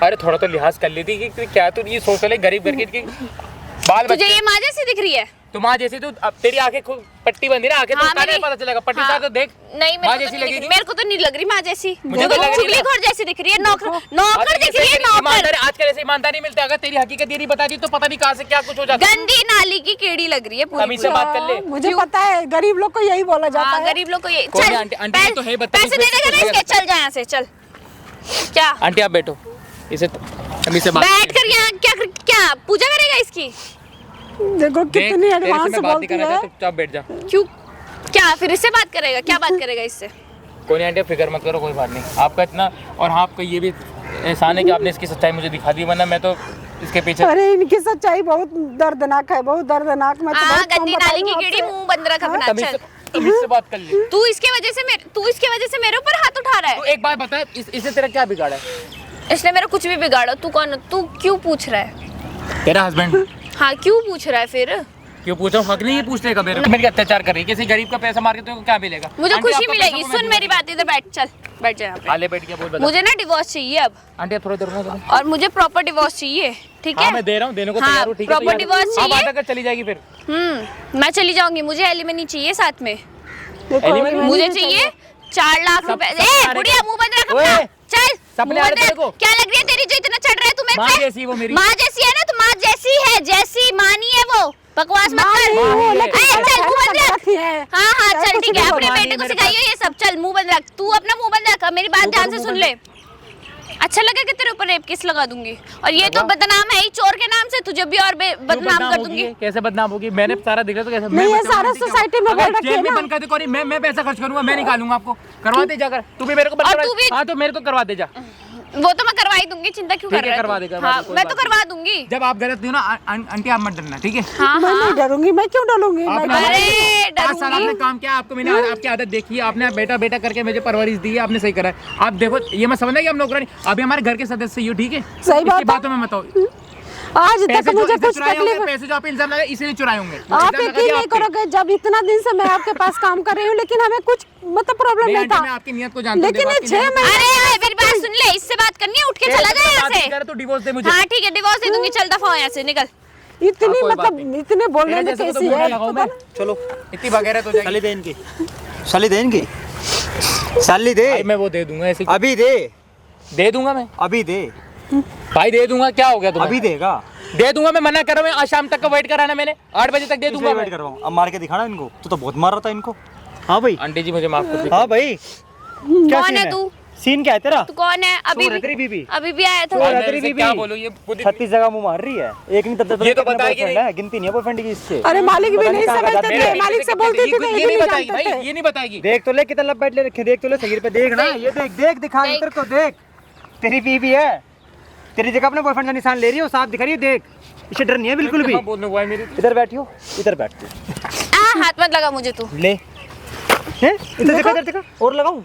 अरे थोड़ा तो लिहाज कर लेती कि क्या तू ये सोच ले, गरीब घर के बाल तुझे बच्चे। ये माँ जैसी दिख रही है? तो माँ जैसी तो अब तेरी आंखें पट्टी बंदी ना, आंखें तो हाँ, उतार मेरी- पता चलेगा। पट्टी हाँ। उतार तो देख। नहीं माँ मेरे जैसी को तो नहीं दिख लगेगी। रही, मेरे को तो नहीं लग रही माँ जैसी, मुझे मुझे तो लग रही है चुगली ना। घोर जैसी दिख रही है, नौकर दिख रही है, नौकर। ईमानदारी आजकल ऐसे ईमानदारी मिलता है। अगर तेरी हकीकत ये नहीं बता दी तो पता नहीं कहाँ से क्या कुछ हो जाता है। गंदी नाली की कीड़ी लग रही है पूरी अभी से पूरी। बात कर ले। मुझे पता है, गरीब लोग को यही बोला जाता हाँ है। गरीब लोग को ये कोई चल नहीं, आंटी तो है, बदतमीज पैसे दे देगा ना इसके, चल जा यहाँ से चल। क्या आंटी आप बैठो, इसे अभी से बात बैठ कर यहाँ क्या पूजा करेगा इसकी? देखो देख, कितनी तेरे से एडवांस मैं बात नहीं बोलती करना है। चाहता, चुपचाप बैठ जा। क्यों, क्या फिर इससे बात करेगा? क्या बात करेगा इससे? कोई नहीं आंटी, फिक्र मत करो, कोई बात नहीं। आपका इतना, और हाँ आपका ये भी एहसान है कि आपने इसकी सच्चाई मुझे दिखा दी, वरना मैं तो इसके पीछे। अरे इनकी सच्चाई बहुत दर्दनाक है, बहुत दर्दनाक। मैं तो हाँ बहुत कम गंदी बता नाली रही की हूँ कीड़ी, आपसे। मुंह बंद रख अपना। चल तमीज से बात कर ले। तू इसके वजह से मेरे ऊपर हाथ उठा रहा तो है। एक बात बता, इससे तेरा क्या बिगाड़ा है? इसने मेरा कुछ भी बिगाड़ा। तू कौन? तू क्यों पूछ रहा है? तेरा हस्बैंड। हाँ क्यों पूछ रहा है फिर? क्यों पूछो? हक नहीं है पूछने का मेरे। मेरी अत्याचार कर रही है, किसी गरीब का पैसा मार के तो क्या मिलेगा? मुझे आंटी, खुशी आपका मिलेगी। पैसा को मैं सुन मेरी बात, इधर बैठ, चल बैठ जा यहाँ पे। आले बैठ के बोल बता। मुझे ना डिवोर्स चाहिए अब, आंटी आप थोड़ा देर में और मुझे प्रॉपर डिवोर्स चाहिए, ठीक है? हाँ मैं दे रहा हूँ, देने को हाँ, तैयार हूँ, ठीक है? proper divorce आप चाहिए। आकर चली जाएगी फिर। मैं चली जाऊंगी, मुझे एलिमनी चाहिए साथ में। देखो, एलिमनी मैंने मुझे भी चाहिए 4 लाख रुपए। ए बुढ़िया मुंह बंद रख अपना, ओए, चल। सपने मुंह आ रहे बंद तेरे रख। को? क्या लग रही है तेरी जो इतना चढ़ रहा है तू मेरे माँ पे? जैसी वो मेरी। माँ जैसी है ना, तो माँ जैसी है, जैसी मानी है वो। बकवास मत कर। नहीं, वो लेकिन ए, चल मुंह बंद रख। रखी है। हाँ हाँ चाहे चल कुछ ठीक है, भी अपने बोलो। बेटे को सिखाइए ये सब। चल मुंह बंद रख, तू अपना मुंह बंद रख, मेरी बात ध्यान से सुन ले। अच्छा लगा कि तेरे ऊपर रेप केस लगा दूंगी, और ये तो बदनाम है ही चोर के नाम से, तुझे भी और बदनाम कर दूंगी। कैसे बदनाम होगी? मैंने सारा दिखा तो कैसे? नहीं, ये सारा सोसाइटी में बोल रखी है जेल में ना। बंद कर दे कोई, मैं पैसा खर्च करूंगा, मैं निकालूंगा आपको। करवा दे जाकर, तू भी मेरे को और तू भी- हाँ तो मेरे को करवा दे जा। वो तो मैं करवा ही दूंगी, चिंता क्यों ठीक कर है, रहा है करवा तू? दे, करवा हाँ दे, कोई मैं बात तो करवा दूंगी। जब आप गलत नहीं हो ना आंटी, आप मत डरना, ठीक है? हाँ मैं नहीं डरूंगी, मैं क्यों डरूंगी? आपने मैं- अरे 5 साल आपने डरूंगी। काम किया, आपको मैंने आपकी आदत देखी है, आपने बेटा बेटा करके मुझे परवरिश दी है, आपने सही करा है। आप देखो, ये मैं समझना कि हम नौकरानी, अभी हमारे घर के सदस्य ही हो, ठीक है? सही बात इसकी है। बातों में मत आओ। आज तक पैसे जो मुझे इसे कुछ चुराए होंगे, तकलीफ, पैसे जो आप इल्जाम लगाए इसीलिए चुराए होंगे। आप इल्जाम लगा यकीन दिया नहीं आपके। करोगे, जब इतना दिन से मैं आपके पास काम कर रही हूँ, लेकिन हमें कुछ मतलब प्रॉब्लम नहीं नहीं आंटी, था। मैं आपकी नियत को जानता हूँ, लेकिन देखो, ये आपकी 6 नियत- महीने अरे मेरी बात सुन ले, इससे बात करनी है, उठ के चला जा यहाँ से। तो डिवोर्स दे मुझे। हाँ ठीक है, डिवोर्स दे दूंगी, चल दफा हो यहाँ से, निकल। इतनी कोई बात मतलब नहीं। इतने बोलने तेरे में जैसे को तो कैसी मुंह है? लगाऊं पता मैं। नहीं। चलो इतनी बगैरत हो जाएगी। साली दे इनकी, साली दे इनकी, साली दे। भाई मैं वो दे दूंगा, ऐसे अभी दे, दे दूंगा मैं। अभी दे, भाई दे दूंगा, क्या हो गया तुम्हें? अभी देगा। दे दूंगा, मैं मना कर रहा हूँ। आज शाम तक का वेट कराना मैंने, 8 बजे तक दे दूंगा वेट मैं। कर रहा हूँ, अब मार के दिखाना इनको। तू तो बहुत मार रहा था इनको। हाँ भाई, आंटी जी मुझे माफ कर दीजिए। हाँ भाई, क्या कौन सीन है तू? सीन क्या है तेरा? तू कौन है? सो रह तेरी बीबी। अभी भी आया था। सो रह मैं तेरी इसे बीबी। क्या बोलूं, ये खुद ही 36 जगह मुंह मार रही है, एक नहीं तब ये तो बताएगी नहीं। है, गिनती नहीं है बॉयफ्रेंड की इससे। अरे मालिक भी पता नहीं कहाँ समझते जाती थे, है। मालिक से बोलती थी तो ये ये नहीं नहीं बताएगी जानते भाई, थे। ये नहीं बताएगी। देख तो ले कितना लपेट ले रखे, देख तो ले सगीर पे, देख ना, ये देख देख दिखा देख। तेरे को, देख तेरी बीबी है, तेरी जगह अपने बॉयफ्रेंड का निशान ले रही हो, साफ दिखा रही है, देख इसे डर नहीं है बिल्कुल भी। हाँ, बोलने को है मेरी। इधर बैठियो, इधर बैठ तू, हाथ मत लगा मुझे तू। ले हैं, इधर देखा, इधर देखा, और लगाऊं,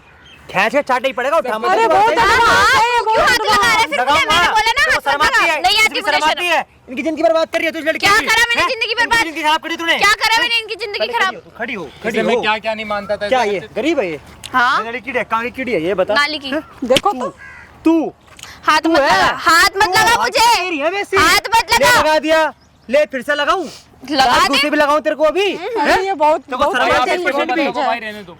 खींच के चाटा ही पड़ेगा, उठा मत। अरे बहुत क्यों हाथ लगा रहा है? फिर लगाऊं, मैंने बोला ना, हाथ मत शर्माती लगा। है, नहीं आती इसकी मुझे शर्माती शर्म। है, इनकी जिंदगी बर्बाद कर रही है तुझ लड़की क्या की। करा मैंने हैं? जिंदगी बर्बाद? जिंदगी खराब करी तूने। क्या करा मैंने इनकी जिंदगी खराब? खड़ी हो, इसे खड़ी मैं हो। क्या क्या नहीं मानता था। क्या ये गरीब है ये? हाँ ये लड़की है, कहाँ की कीड़ी है ये बता? नाली की। देखो तो तू हाथ मत है? लगा, हाथ मत लगा तेरी मुझे। है वैसी। हाथ मत ले लगा। लगा दिया, ले फिर से लगाऊं, लगा दे। दूसरे भी लगाऊं तेरे को अभी? अरे ये बहुत तो बहुत शर्म भाई, आती आप है, इस पेशेंट बंदे भी। को भाई रहने दो।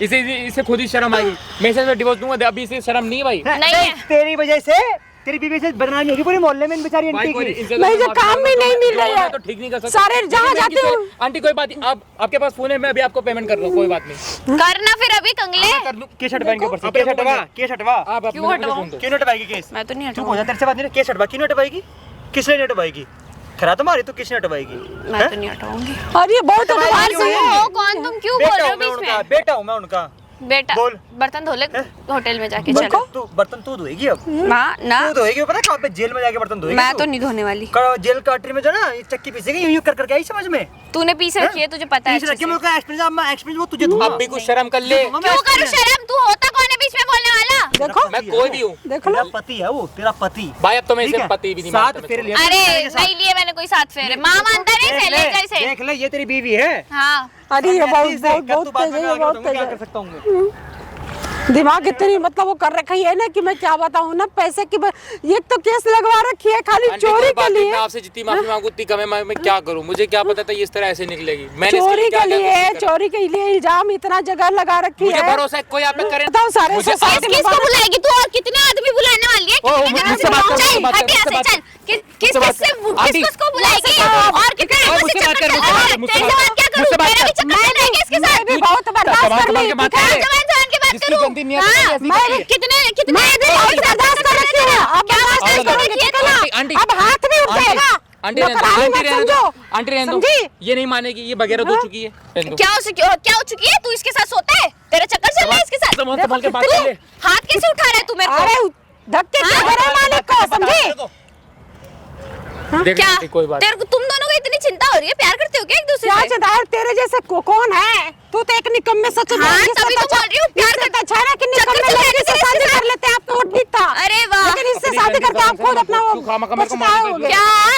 इसे खुद ही शर्म आएगी। मैं इसे डिवोर्स दूंगा, अभी इसे शर्म नहीं है भाई। नहीं है। तेरी वजह से तेरी बीवी से बदनामी होगी पूरे मोहल्ले में, इन बेचारी भाई आंटी कोई की। इनसे नहीं, तो ये माफी काम मांगता ही हूं, नहीं तो मिल रही है। मैं तो ठीक नहीं कर सकता। सारे जहाँ लेकिन मैं जाती किसी- हूँ। आंटी कोई बात नहीं, आप आपके पास फोन है, मैं अभी आपको पेमेंट कर रहा हूँ, कोई बात नहीं। करना फिर अभी कंगले। कर दूं। केस हटवाएंगे ऊपर से, अपने केस हटवा, को केस हटवा। आप अपने क्यों को हटवाऊं? सुन दो। क्यों हटवाएगी केस? मैं तो नहीं चुप हो जा, तेरे से बात नहीं, केस हटवा, क्यों हटवाएगी? किसने नहीं हटवाएगी? खरा तुम्हारी तो किसने हटवाएगी? मैं तो नहीं हटवाऊंगी। और ये बहुत तुम्हारी एडवांस क्यों है। है? ओ कौन, तुम क्यों बोल बेटा रहे हूँ हो मैं बीच उनका, में? बेटा हूँ मैं उनका, बेटा बोल। बर्तन धो ले होटल में जाके देखो। चलो। तू बर्तन तू धोएगी अब, माँ ना तू धोएगी, पता है कहाँ पे जेल में जाके बर्तन धोएगी मैं तू? तो नहीं धोने वाली। जेल काटरी में जो ना ये चक्की पीसेगी यूं यूं कर करके, आई समझ में? तूने पीस रखी है, तुझे पता है पीस अच्छे रखी है, से। मेरे को एक्सपीरियंस, अब मैं एक्सपीरियंस वो तुझे दूंगा। अब भी कुछ शर्म कर ले। मैं क्यों करूँ experience। शर्म? तू होता कौन है बीच में बोलने वाला? देखो मैं कोई भी हूँ देख तेरा लो। पति है वो, तेरा पति। भाई, अब तो मैं ठीक इसे है? पति भी नहीं साथ मानता मैं फेरे तो। लिया अरे तेरे साथ। नहीं लिए मैंने कोई साथ फेरे। माँ मानता नहीं देख से ले जा इसे। देख ले, ये तेरी बीवी है। हाँ अरे ये बहुत कर तू बहुत बाद तेज में है, आगे ये बहुत बताऊंगा तेज क्या है। कर सकता हूँ मैं। दिमाग इतनी मतलब वो कर रखा है ना कि मैं क्या बताऊँ ना, पैसे की एक तो केस लगवा रखी है खाली आंटी, चोरी कोई के बात नहीं, लिए। मैं आपसे जितनी माफी मांगू उतनी कम है। मैं क्या करूं? मुझे क्या पता था ये इस तरह ऐसे निकलेगी। मैंने इसके चोरी लिए क्या के क्या लिए कुछ नहीं करा। चोरी के लिए इल्जाम इतना जगह लगा रखी मुझे है। भरोसा है कोई आप पे करे। बताओ सारे मुझे सोसाइटी में किसको बुलाएगी तू? और कितने आदमी बुलाने वाली है? ओ, कितने मुझसे जगह बात कर, से- मुझसे बात कर, हट यहाँ मुझसे से, चल। आंटी, किसको बुलाएगी? और कितने ओ, जगह मुझसे से बात कर, चक्कर मुझसे चल रहा है? बात कर, तेरे से बात क्या करूं? मुझसे बात मेरा भी कर। चक्कर चल रहेगा इसके साथ। मैं भी बहुत बर्दाश्त जवान कर ली, के बात ठीक है? कर। जवान की बात जिसकी करूं? गंदी नीयत है, हाँ, ऐसी मैं करती है। कितने मैं भी बहुत बर्दाश्त कर रखी हूँ। अब क्या बर्दाश्त बर्दाश्त कर कर रखी है रखी है? ना? आंटी, अब हाथ भी उठ जाएगा। आंटी रहने दो, नौकरानी आंटी मत रहने दो, समझो। आंटी रहने दो। समझी? ये नहीं मानेगी, ये बगैर धो चुकी है। रहने दो। क्या हो चुकी है? तू इसके साथ सोता है? तेरा चक्कर चल रहा है इसके साथ? संभाल के बात कर ले। हाथ कैसे उठा रहा है तू मेरे को? अरे धक्के क्यों दे रहे हैं मालिक को, समझी? देख क्या आंटी, कोई बात तेरे को, तुम दोनों को इतनी चिंता हो रही है? प्यार करते हो क्या एक दूसरे क्या से? चिदार तेरे जैसे कौन है? तू तो एक निकम्मे सच में हाँ, इससे तभी तो बोल रही हूँ, प्यार इससे कर- तो अच्छा है ना कि चक्कर निकम्मे चलाने लड़की से के शादी लिए कर लेते हैं, आपको वोट दिखता। अरे वाह। लेकिन इससे अपनी शादी गंदी करके आप बातों खुद से अपना तू खामा खा मेरे को मार दे, पछताओगे।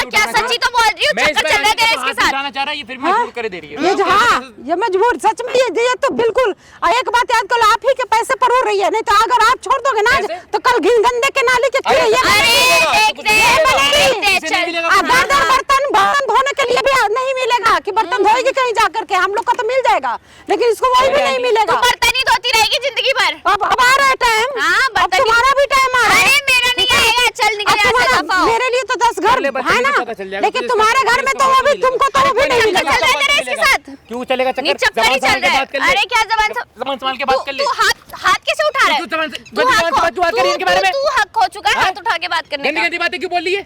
क्या सच्ची तो बोल रही हूँ? मैं चक्कर चल रहा है तेरा इसके साथ? चाह रहा है, ये फिर मजबूर करे दे रही है। ये हाँ, ये मजबूर सच में ये तो बिल्कुल। एक बात याद करो, आप ही के पैसे पर हो रही है, नहीं तो अगर आप छोड़ दोगे ना पैसे? तो कल गंदे के नाली के कीड़े ये अरे देखते इसे नहीं मिलेगा। बर्तन धोने के लिए भी नहीं मिलेगा कि बर्तन धोएगी कहीं जा करके, हम लोग का तो मिल जाएगा, लेकिन इसको वही भी नहीं तू मिलेगा। बर्तन ही धोती रहेगी जिंदगी भर। अब आ रहा है टाइम। हाँ, अब बर्तन ही- तुम्हारा भी टाइम आ रहा है। अरे मेरा नहीं आएगा, चल निकल अब यहाँ से, तुम्हारा- दफा हो। मेरे लिए तो 10 घर ले, बच्चे है को ना, पता चल जाएगा, लेकिन तुझे तुम्हारे इसका घर में इसका तो पता अभी मिलेगा। तुमको तो वो भी नहीं चक्कर मिलेगा। चल रहा है तेरे इसके साथ? क्यों चलेगा नहीं चक्कर? चक्कर ही जबान चल संभाल रहा के है। बात कर ले। अरे क्या जबान जबान संभाल के बात कर ले। तू हाथ कैसे उठा रहा है? तू जबान से- तू गंदी हाथ जबान से बात- बात कर रही है इनके बारे में। तू हक हो चुका है हाथ उठा के बात करने गंदी का। गंदी बातें क्यों बोल रही है?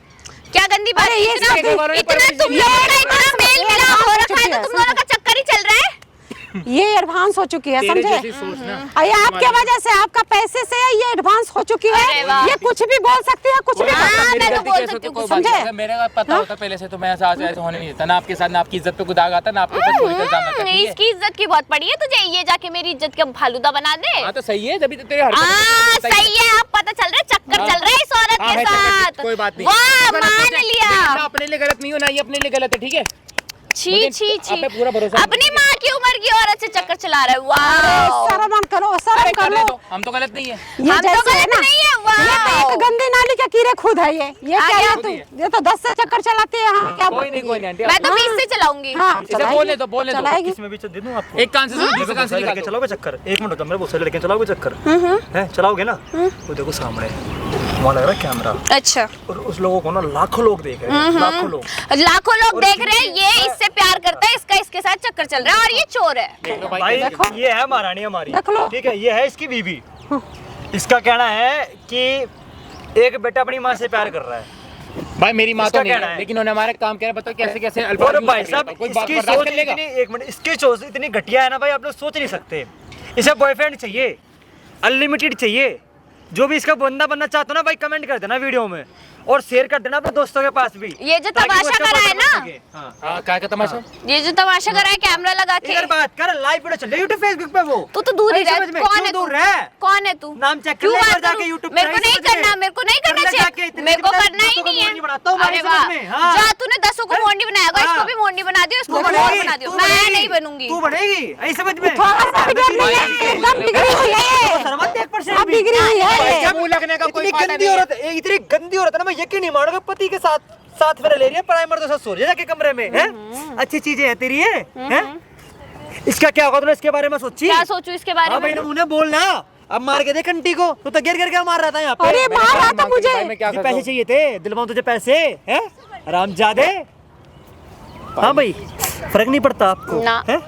क्या गंदी बात है? ये इतना सब के बारे में इतना परवरिश तुम नहीं लोगों है। का इतना मेल मिलाप हो रखा है, तो तुम दोनों का चक्कर ही चल रहा है। ये एडवांस हो चुकी है, तेरे समझे? जैसी सोच ना ये आपके वजह से, आपका पैसे से ये एडवांस हो चुकी अरे है। वाह। ये कुछ भी बोल सकती है, कुछ भी हाँ, कर सकती मैं है। तो बोल सकती हूँ, समझे? मेरे को पता होता पहले से तो मैं ऐसा ऐसे होने नहीं देता ना आपके साथ, ना आपकी इज्जत पे कुछ दाग आता, ना आपके ऊपर चोरी का इल्जाम आता, ठीक है? इसकी इज्जत की बहुत पड़ी है तुझे, ये जाके मेरी इज्जत का फालूदा बना दे। हाँ तो सही है, जब तेरे हाँ सही है, अब पता चल रहा है चक्कर हाँ। चल रहा है इस औरत हाँ, के है चक्कर, साथ। कोई बात नहीं। वाह, गलत मान है। लिया। ना अपने लिए गलत नहीं हो, ना ये अपने लिए गलत है, ठीक है? छी मुझे छी आप छी, पे पूरा भरोसा है। अपनी माँ की उम्र की औरत से चक्कर चला रहा है। अरे वाह, शर्म करो, शर्म अरे कर ले करो। तो, हम तो गलत नहीं है। ये हम तो जैसे है गलत ना, नहीं है। ये तो वाह, एक गंदी नाली के कीड़े खुद है ये क्या आगे है खुद तू? ही है। ये तो 10 से चक्कर चलाती है। हाँ, क्या कोई नहीं, कोई नहीं आंटी, मैं तो हाँ। 20 से चलाऊंगी। हाँ, इसे चलाएगी, बोलने दो, बोलने दो। चलाएगी। इसमें भी दे दूं आपको? एक कान से सुनो, दूसरे कान से लेके निकाल दो। चलाओगे चक्कर? एक मिनट होता, मेरे बहुत सारे लेके चलाओगे चक्कर हैं? चलाओगे ना? वो देखो सामने वहाँ लग रहा है कैमरा, अच्छा, और उस लोगों को ना लाखों लोग देख रहे हैं, लाखों लोग। लाखों लोग देख रहे हैं, ये इससे प्यार करता है, इसका इसके साथ चक्कर चल रहा है, और ये चोर है। देख लो भाई भाई, ये है महारानी हमारी, देख लो। ठीक है? ये है इसकी बीवी। इसका कहना है कि एक बेटा अपनी माँ से प्यार कर रहा है। भाई मेरी माँ तो इसका नहीं कहना है, है। लेकिन उन्होंने हमारे काम किया, बताओ कैसे कैसे और अल्फाज यूज भाई कर साहब रहे हैं। कोई बात इसकी बर्दाश्त सोच कर लेगा? इतनी, एक मिनट, इसकी सोच इतनी घटिया है ना भाई, आप लोग सोच नहीं सकते। इसे बॉयफ्रेंड चाहिए, अनलिमिटेड चाहिए। जो भी इसका बंदा बनना चाहते हो ना भाई, कमेंट कर देना वीडियो में और शेयर कर देना अपने दोस्तों के पास भी। ये जो ताकि वो तमाशा इसका करा है बंदा बन ना? सके। हाँ। हाँ, क्या का तमाशा? ये जो तमाशा करा है कैमरा लगा के, इधर बात कर, लाइव वीडियो चल रही है यूट्यूब फेसबुक पे। वो तू तो दूर ही अरे रह। समझ में, कौन क्यों है तू? दूर रह? कौन है तू? नाम चेक कर क्यों ले बात एक बार जाके करूं? यूट्यूब मेरे को नहीं करना, मेरे को नहीं करना चाहिए, मेरे को करना ही नहीं है। अरे वाह, जा, तूने 10 को मोंडी बनाया होगा, इसको भी मोंडी बना दियो, इसको बड़ा बना दियो। मैं नहीं बनूंगी। तू बनेगी, ऐसे समझ में। थोड़ा सा भी डर नहीं है, एकदम बिगड़ी हुई है। शर्म आती है 1% अब भी। बिगड़ी हुई है भाई ये। साहब, मुंह लगने का कोई इतनी फायदा गंदी नहीं है। औरत है, इतनी गंदी औरत है ना, मैं यकीन नहीं मानूंगा पति के साथ फेरे ले रही है, पराई मर्दों के साथ सो रही है जाके कमरे में, हैं? अच्छी चीजें हैं तेरी, हैं? इसका क्या होगा, तूने इसके बारे में सोची? क्या सोचूं इसके बारे हाँ भाई, में? उन्हें बोलना। अब मार के देख घंटी को, तू तो गिर गिर के मार रहा था यहाँ पे। अरे मार रहा था मुझे। भाई, मैं क्या तुझे करता पैसे हूँ? चाहिए थे, दिलवाऊं तुझे पैसे, हैं? हरामजादे। हाँ भाई, फर्क नहीं पड़ता आपको, ना। हैं?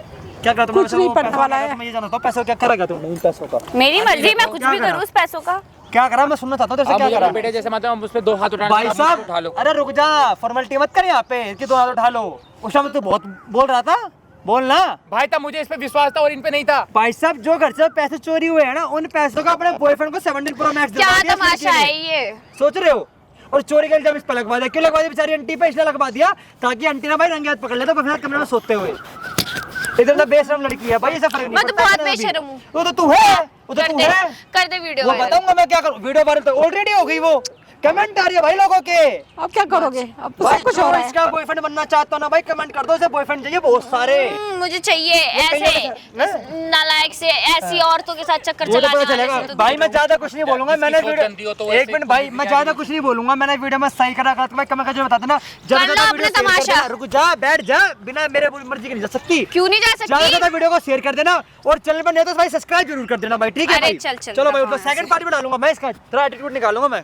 क्या कहा तुमने? कुछ नहीं पड़ने वाला है। मैं ये जानता हूँ पैसों क्या करेगा तुमने इन पैसों का? मेरी मर्जी, मैं कुछ क्या भी करा? करूँ उस पैसों का। क्या करा, मैं सुनना चाहता हूँ तेरे से, अब क्या मुझे करा? अपने बेटे जैसे मतलब हम उस पे 2 हाथ उठाने भाई आप मुझको साहब, उठा लो। अरे रुक जा, फॉर्मेलिटी मत कर यहाँ पे कि 2 हाथ उठा लो। उस समय तू बहुत बोल रहा था, बोलना। भाई तब मुझे इस पे विश्वास था और इन पे नहीं था। भाई साहब जो घर से पैसे चोरी हुए हैं ना, उन पैसों का अपने बॉयफ्रेंड को 17 प्रो मैक्स क्या तमाशा है ये? सोच रहे हो? और चोरी के जब इस पर लगवा दिया, क्यों लगवा दिया बेचारी आंटी पे? इसलिए लगवा दिया ताकि आंटी ना भाई रंगे हाथ पकड़ ले तो बस कमरे में सोते हुए। इधर तो बेशरम लड़की है भाई, ऐसा फर्क नहीं मैं तो पड़ता बहुत है ना अभी। बेशरम हूँ। वो तो तू है, वो तो कर तू दे, है। कर दे वीडियो वो वायरल। बताऊंगा मैं क्या करूँ। वीडियो वायरल तो ऑलरेडी हो गई, वो कमेंट आ रही है भाई लोगों के। अब क्या करोगे? अब तो भाई सब कुछ जो हो रहा है। इसका बॉयफ्रेंड बनना चाहता हो ना भाई, कमेंट कर दो, इसे बॉयफ्रेंड चाहिए बहुत सारे। मुझे चाहिए ऐसे नालायक से, ऐसी औरतों के साथ चक्कर वो तो चलाने पता चलेगा वाले से तो भाई। मैं ज्यादा कुछ नहीं बोलूंगा, मैंने सोच गंदी हो तो वीडियो, एक वैसे मिनट भाई, मैं ज्यादा कुछ नहीं बोलूंगा, मैंने वीडियो में सही करा भाई कमेंट करके बता देना। कर लो अपना तमाशा। रुक जा, बैठ जा, बिना मेरे मर्जी के नहीं जा सकती। क्यों नहीं जा ज्यादा से सकती? ज्यादा वीडियो को शेयर कर देना और चैनल पर नहीं तो भाई सब्सक्राइब जरूर कर देना भाई, ठीक है अरे भाई? चल, चल, चलो भाई, हाँ, सेकंड पार्ट में डालूंगा मैं इसका, तेरा एटीट्यूड निकालूंगा मैं।